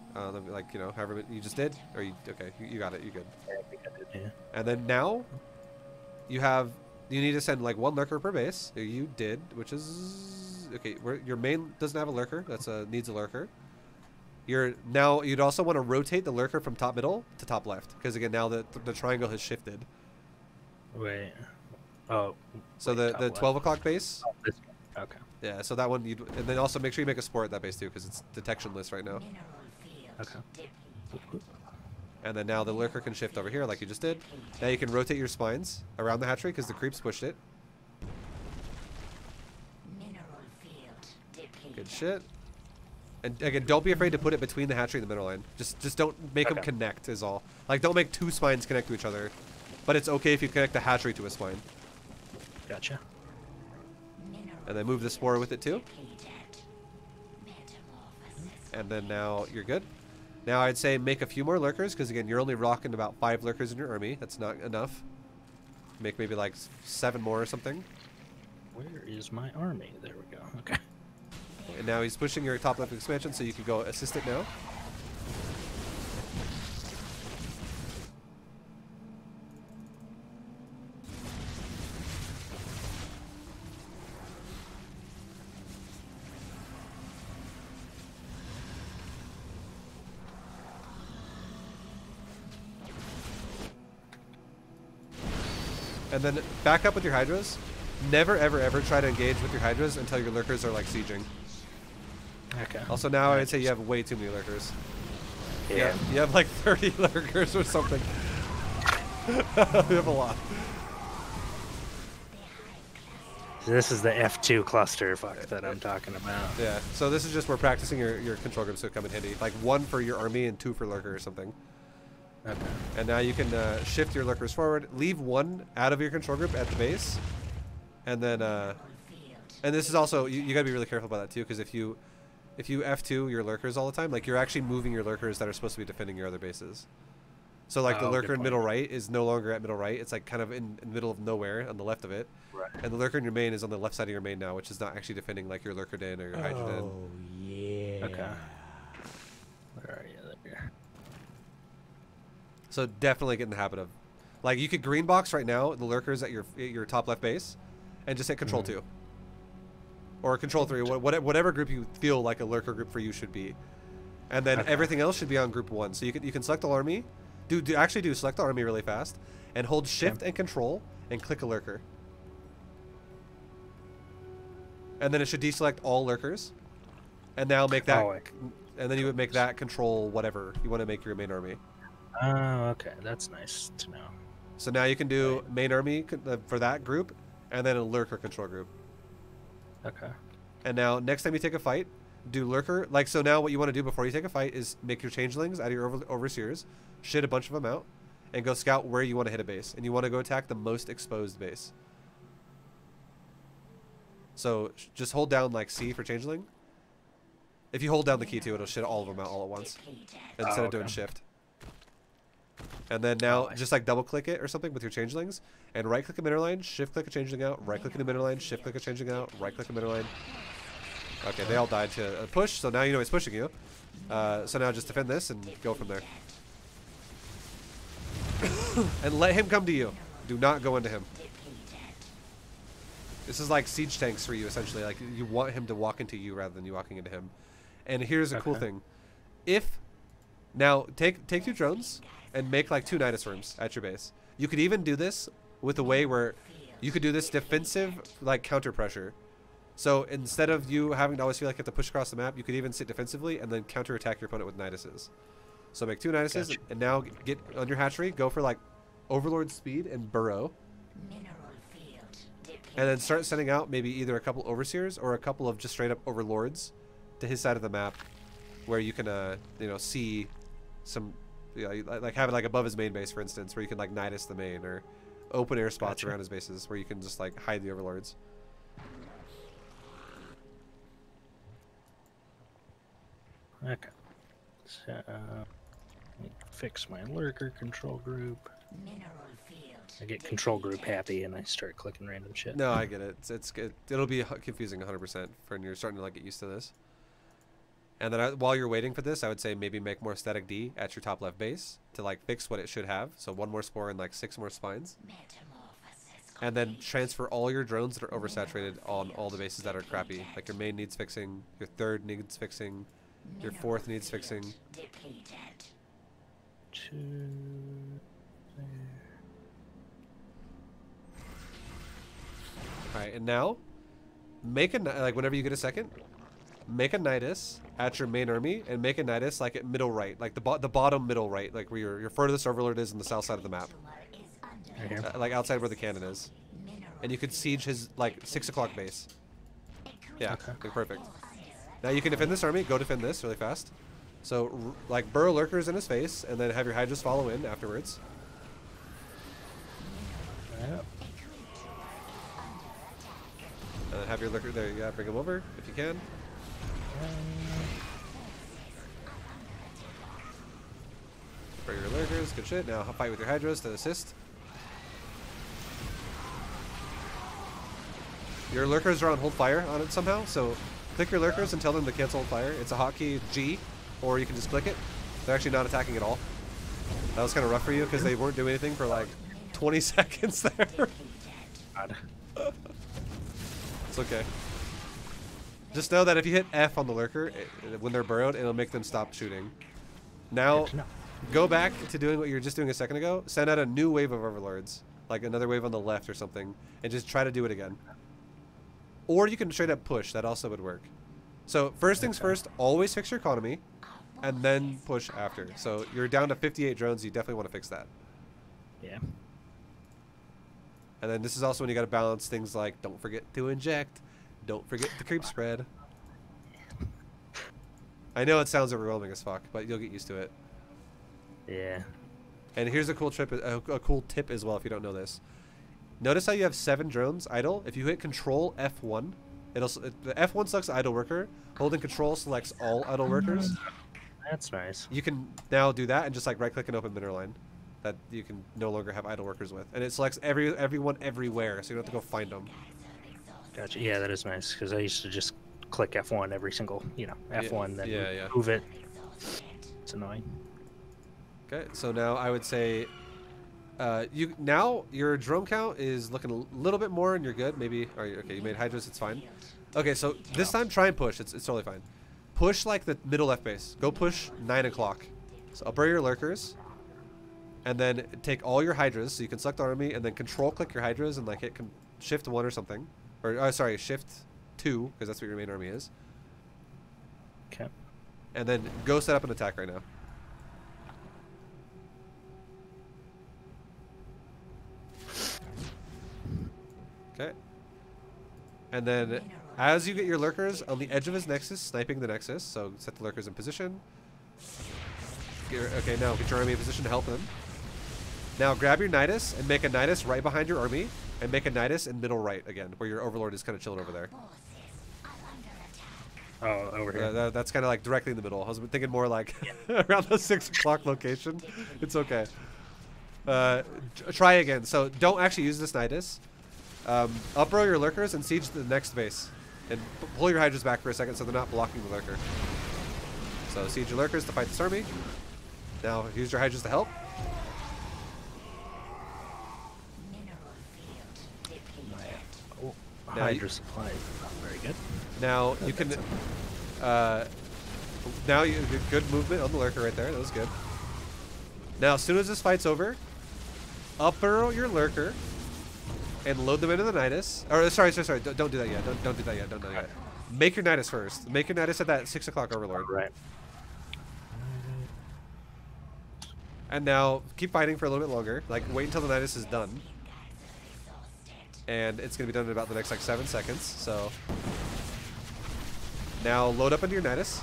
like, you know, however you just did, or you, okay, you got it, you good. Yeah, I think I did, yeah. And then now, you need to send like 1 Lurker per base. You did, which is, okay, your main doesn't have a Lurker, that's needs a Lurker. Now, you'd also want to rotate the Lurker from top middle to top left, because again, now the triangle has shifted. Wait. Oh. So the 12 o'clock base? Oh, this one. Okay. Yeah, so that one, and then also make sure you make a spore at that base too, because it's detectionless right now. Okay. And then now the Lurker can shift over here like you just did. Now you can rotate your spines around the hatchery because the creeps pushed it. Good shit. And again, don't be afraid to put it between the hatchery and the mineral line. Just don't make them connect is all. Like, don't make 2 spines connect to each other. But it's okay if you connect the hatchery to a spine. Gotcha. And then move the spore with it too. And then now you're good. Now I'd say make a few more Lurkers, because again, you're only rocking about 5 Lurkers in your army. That's not enough. Make maybe like 7 more or something. Where is my army? There we go. Okay. And now he's pushing your top left expansion, so you can go assist it now. And then back up with your Hydras. Never, ever, ever try to engage with your Hydras until your Lurkers are like sieging. Okay. Also, now I would say you have way too many Lurkers. Yeah. You have like 30 Lurkers or something. You have a lot. This is the F2 cluster that I'm talking about. Yeah, so this is just where practicing your control groups would come in handy. Like 1 for your army and 2 for Lurker or something. Okay. And now you can shift your Lurkers forward. Leave 1 out of your control group at the base. And then, and this is also, you gotta be really careful about that too, because if you F2 your Lurkers all the time, like you're actually moving your Lurkers that are supposed to be defending your other bases. So like the Lurker in middle right is no longer at middle right. It's like kind of in the middle of nowhere on the left of it. Right. And the Lurker in your main is on the left side of your main now, which is not actually defending like your Lurker Den or your Hydra Den. Oh, yeah. Okay. Where are you there? So definitely get in the habit of, like you could green box right now the Lurkers at your top left base, and just hit Control 2. Or Control 3, whatever group you feel like a Lurker group for you should be. And then everything else should be on group 1. So you can select the army. Actually select the army really fast and hold shift and control and click a Lurker. And then it should deselect all Lurkers. And now make that and then you would make that control whatever you want to make your main army. Oh, okay. That's nice to know. So now you can do main army for that group and then a Lurker control group. Okay. And now next time you take a fight, do Lurker. Like, so now what you want to do before you take a fight is make your changelings out of your overseers, shit a bunch of them out, and go scout where you want to hit a base. And you want to go attack the most exposed base. So just hold down like C for changeling. If you hold down the key too, it'll shit all of them out all at once instead of doing shift. And then now just like double click it or something with your changelings and right click a middle line, shift click a changeling out, right click in the middle line, shift click a changeling out, right click a middle line. Okay, they all died to a push, so now you know he's pushing you. So now just defend this and go from there. And let him come to you. Do not go into him. This is like siege tanks for you, essentially. Like, you want him to walk into you rather than you walking into him. And here's a cool thing. Now, take 2 drones and make like 2 Nidus Worms at your base. You could even do this with a way where you could do this defensive, like, counter pressure. So instead of you having to always feel like you have to push across the map, you could even sit defensively and then counter attack your opponent with Niduses. So make 2 Niduses, and now get on your hatchery, go for like Overlord speed and burrow. And then start sending out maybe either a couple Overseers or a couple of just straight up Overlords to his side of the map, where you can you know, see some, you know, like have it like above his main base, for instance, where you can like Nidus the main, or open air spots around his bases where you can just like hide the Overlords. Okay. So, let me fix my Lurker control group. I get control group happy and I start clicking random shit. No, I get it. It's good. It'll be confusing 100% when you're starting to like get used to this. And then while you're waiting for this, I would say maybe make more static D at your top left base to like fix what it should have. So 1 more spore and like 6 more spines. And then transfer all your drones that are oversaturated on all the bases that are crappy. Like your main needs fixing, your third needs fixing, your fourth needs fixing. Alright, and now make a, like whenever you get a second, make a Nidus at your main army and make a Nidus like at middle right, like the bottom middle right, like where your furthest overlord is on the south side of the map. Right here. Like outside where the cannon is. And you could siege his like 6 o'clock base. Yeah, okay, perfect. Now you can defend this army, go defend this really fast. So like burrow Lurkers in his face and then have your Hydras follow in afterwards. Yep. And then have your Lurker there, yeah, bring him over if you can. For your Lurkers, good shit. Now fight with your Hydras to assist. Your Lurkers are on hold fire on it somehow, so click your Lurkers and tell them to cancel hold fire. It's a hotkey G, or you can just click it. They're actually not attacking at all. That was kind of rough for you because they weren't doing anything for like 20 seconds there. God. It's okay. Just know that if you hit F on the Lurker, when they're burrowed, it'll make them stop shooting. Now, go back to doing what you were just doing a second ago. Send out a new wave of Overlords. like another wave on the left or something, and just try to do it again. Or you can straight up push. That also would work. So first things first, always fix your economy, and then push after. So you're down to 58 drones. You definitely want to fix that. Yeah. And then this is also when you got to balance things like don't forget to inject, don't forget the creep spread. I know it sounds overwhelming as fuck, but you'll get used to it. Yeah. And here's a cool tip as well if you don't know this. Notice how you have 7 drones idle. If you hit Control F1, the F1 selects idle worker. Holding Control selects all idle workers. That's nice. You can now do that and just like right click and open mineral line that you can no longer have idle workers with, and it selects everyone everywhere, so you don't have to go find them. Gotcha. Yeah, that is nice because I used to just click F1 every single, F1, then move it. It's annoying. Okay, so now I would say now your drone count is looking a little bit more and you're good. Maybe okay, you made hydras, it's fine. Okay, so this time try and push. It's totally fine. Push like the middle left base. Go push 9 o'clock. So upper your lurkers, and then take all your hydras. So you can select army and then control click your hydras and like hit shift 1 or something, or sorry, shift 2 because that's what your main army is. Okay. And then go set up an attack right now. Okay. And then as you get your lurkers on the edge of his nexus, sniping the nexus, so set the lurkers in position. Okay, now get your army in position to help them. Now grab your Nidus and make a Nidus right behind your army, and make a Nidus in middle right again, where your overlord is kind of chilling over there. Oh, over here. That's kind of like directly in the middle. I was thinking more like around the 6 o'clock location. It's okay. Try again. So don't actually use this Nidus. Up row your lurkers and siege the next base. And pull your hydras back for a second so they're not blocking the lurker. So siege your lurkers to fight this army. Now use your hydras to help. Hydra supply is not very good. Now you can now you good movement on the lurker right there. That was good. Now as soon as this fight's over, up arrow your lurker and load them into the Nidus. Or sorry, don't do that yet. Don't do that yet. Don't do that yet. Make your Nidus first. Make your Nidus at that 6 o'clock overlord. Right. And now keep fighting for a little bit longer. Like wait until the Nidus is done. And it's gonna be done in about the next like 7 seconds. So now load up into your Nidus.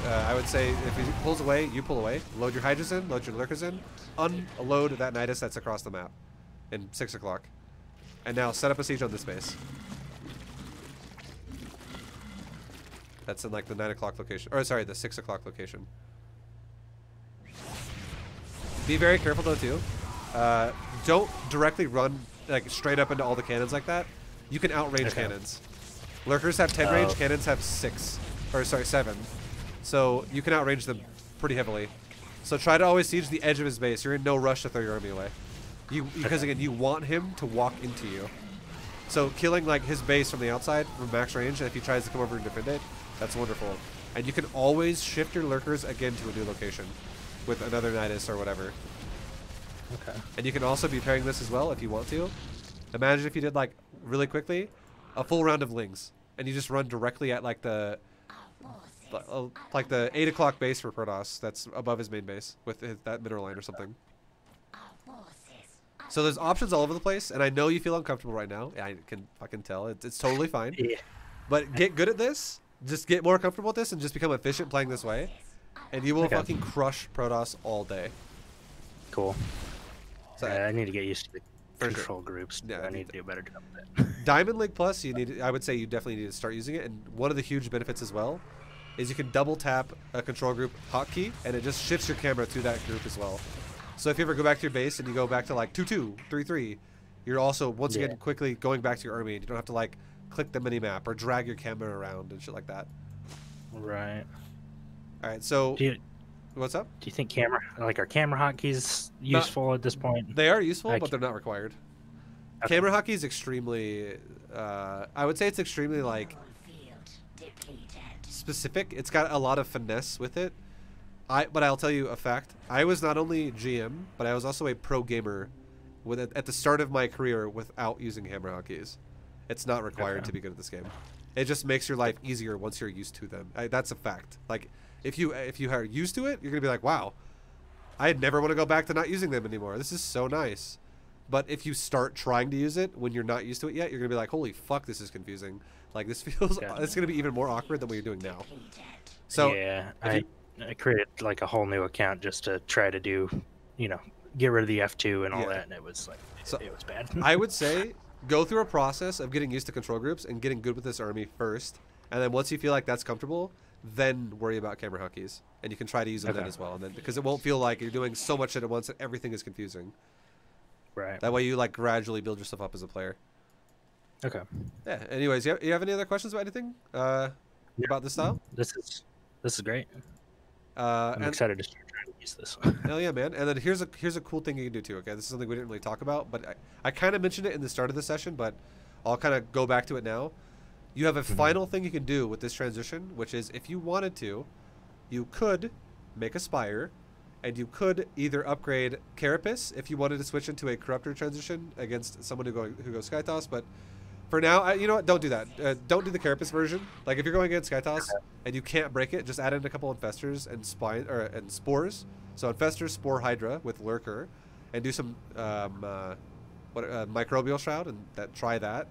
I would say if he pulls away, you pull away. Load your hydras in, load your lurkers in. Unload that Nidus that's across the map in 6 o'clock. And now set up a siege on this base. That's in like the 9 o'clock location. Or sorry, the 6 o'clock location. Be very careful though too. Don't directly run like straight up into all the cannons like that. You can outrange cannons. Lurkers have 10 range, cannons have 6. Or sorry, 7. So you can outrange them pretty heavily. So try to always siege the edge of his base. You're in no rush to throw your army away. Because again, you want him to walk into you. So killing like his base from the outside from max range, and if he tries to come over and defend it, that's wonderful. And you can always shift your lurkers again to a new location with another Nidus or whatever. Okay. And you can also be pairing this as well if you want to. Imagine if you did like really quickly a full round of Lings, and you just run directly at like the 8 o'clock base for Protoss that's above his main base with that mineral line or something. So there's options all over the place, and I know you feel uncomfortable right now. I can fucking tell. It's totally fine. Yeah. But get good at this. Just get more comfortable with this and just become efficient playing this way. And you will fucking crush Protoss all day. Cool. So, I need to get used to the control groups. Yeah, I need to do a better job of that. Diamond League Plus, I would say you definitely need to start using it. And one of the huge benefits as well is you can double tap a control group hotkey, and it just shifts your camera to that group as well. So if you ever go back to your base and you go back to like 2-2, 3-3, you're also once again quickly going back to your army, and you don't have to like click the mini map or drag your camera around and shit like that. Right. All right. So what's up? Do you think are camera hotkeys useful at this point? They are useful, but they're not required. Okay. Camera hotkey is extremely, I would say it's extremely like specific. It's got a lot of finesse with it. But I'll tell you a fact. I was not only GM, but I was also a pro gamer with it at the start of my career without using hammer hotkeys. It's not required to be good at this game. It just makes your life easier once you're used to them. That's a fact. Like, if you are used to it, you're gonna be like, wow, I never want to go back to not using them anymore. This is so nice. But if you start trying to use it when you're not used to it yet, you're gonna be like, holy fuck, this is confusing. Like, this feels, it's gonna be even more awkward than what you're doing now. So yeah, I created like a whole new account just to try to do, you know, get rid of the F2 and all that, and it was like, it was bad. I would say go through a process of getting used to control groups and getting good with this army first, and then once you feel like that's comfortable, then worry about camera hotkeys, and you can try to use them then as well, and then because it won't feel like you're doing so much at once that everything is confusing. Right. That way you like gradually build yourself up as a player. Okay. Yeah. Anyways, you have any other questions about anything about this style? This is great. I'm excited to start trying to use this. Hell yeah, man! And then here's a cool thing you can do too. Okay, this is something we didn't really talk about, but I kind of mentioned it in the start of the session, but I'll kind of go back to it now. You have a final thing you can do with this transition, which is if you wanted to, you could make a spire, and you could either upgrade Carapace if you wanted to switch into a Corruptor transition against someone who goes Skytoss, but for now, you know what? Don't do that. Don't do the Carapace version. Like, if you're going against Skytoss and you can't break it, just add in a couple Infestors and Spores. So Infestors, Spore Hydra with Lurker, and do some Microbial Shroud, and try that.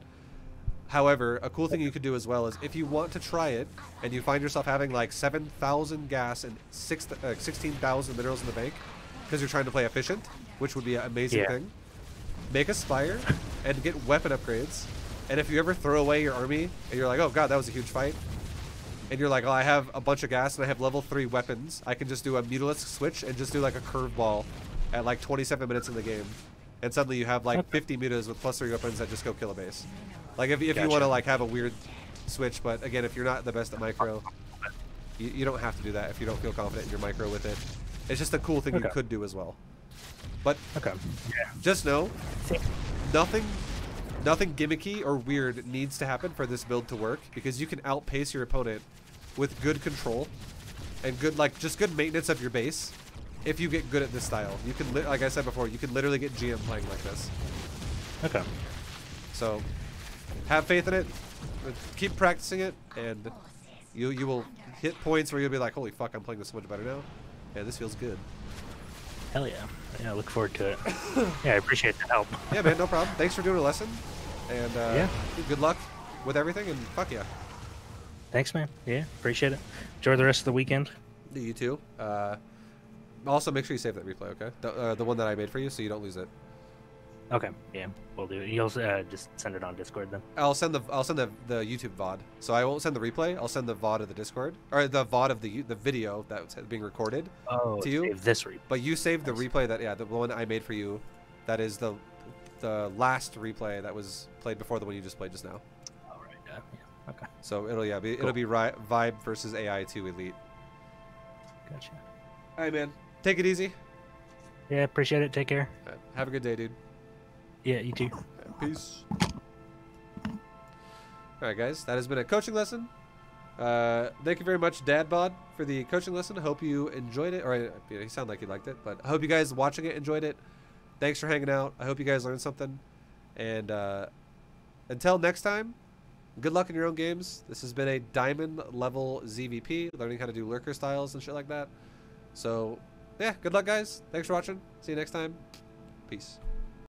However, a cool thing you could do as well is if you want to try it and you find yourself having like 7,000 gas and 16,000 minerals in the bank because you're trying to play efficient, which would be an amazing thing, make a spire and get weapon upgrades. And if you ever throw away your army and you're like, oh god, that was a huge fight, and you're like, oh, I have a bunch of gas and I have level 3 weapons, I can just do a Mutalisk switch and just do like a curveball at like 27 minutes in the game. And suddenly you have like 50 mutas with +3 weapons that just go kill a base. Like if you want to like have a weird switch, but again, if you're not the best at micro, you don't have to do that if you don't feel confident in your micro with it. It's just a cool thing you could do as well. But just know, nothing gimmicky or weird needs to happen for this build to work, because you can outpace your opponent with good control and good good maintenance of your base. If you get good at this style, you can like I said before, you can literally get GM playing like this. Okay. So have faith in it, keep practicing it, and you will hit points where you'll be like, holy fuck, I'm playing this so much better now. Yeah, this feels good. Hell yeah. Yeah, I look forward to it. Yeah, I appreciate the help. Yeah, man, no problem. Thanks for doing a lesson. And good luck with everything, and fuck yeah. Thanks, man. Yeah, appreciate it. Enjoy the rest of the weekend. You too. Also, make sure you save that replay, okay? The one that I made for you, so you don't lose it. Okay, yeah, we'll do it. You'll just send it on Discord then. I'll send the YouTube VOD. So I won't send the replay. I'll send the VOD of the Discord, or the VOD of the video that's being recorded to you. Save this replay. But you saved the replay the one I made for you. That is the last replay that was played before the one you just played just now. All right. Yeah. Okay. So it'll be ViBE versus AI2 Elite. Gotcha. All right, man. Take it easy. Yeah, appreciate it. Take care. Right. Have a good day, dude. Yeah, you too. Peace. Alright, guys. That has been a coaching lesson. Thank you very much, DadBod, for the coaching lesson. I hope you enjoyed it. Or, you sound like you liked it. But I hope you guys watching it enjoyed it. Thanks for hanging out. I hope you guys learned something. And until next time, good luck in your own games. This has been a Diamond level ZvP, learning how to do Lurker styles and shit like that. So, yeah, good luck, guys. Thanks for watching. See you next time. Peace.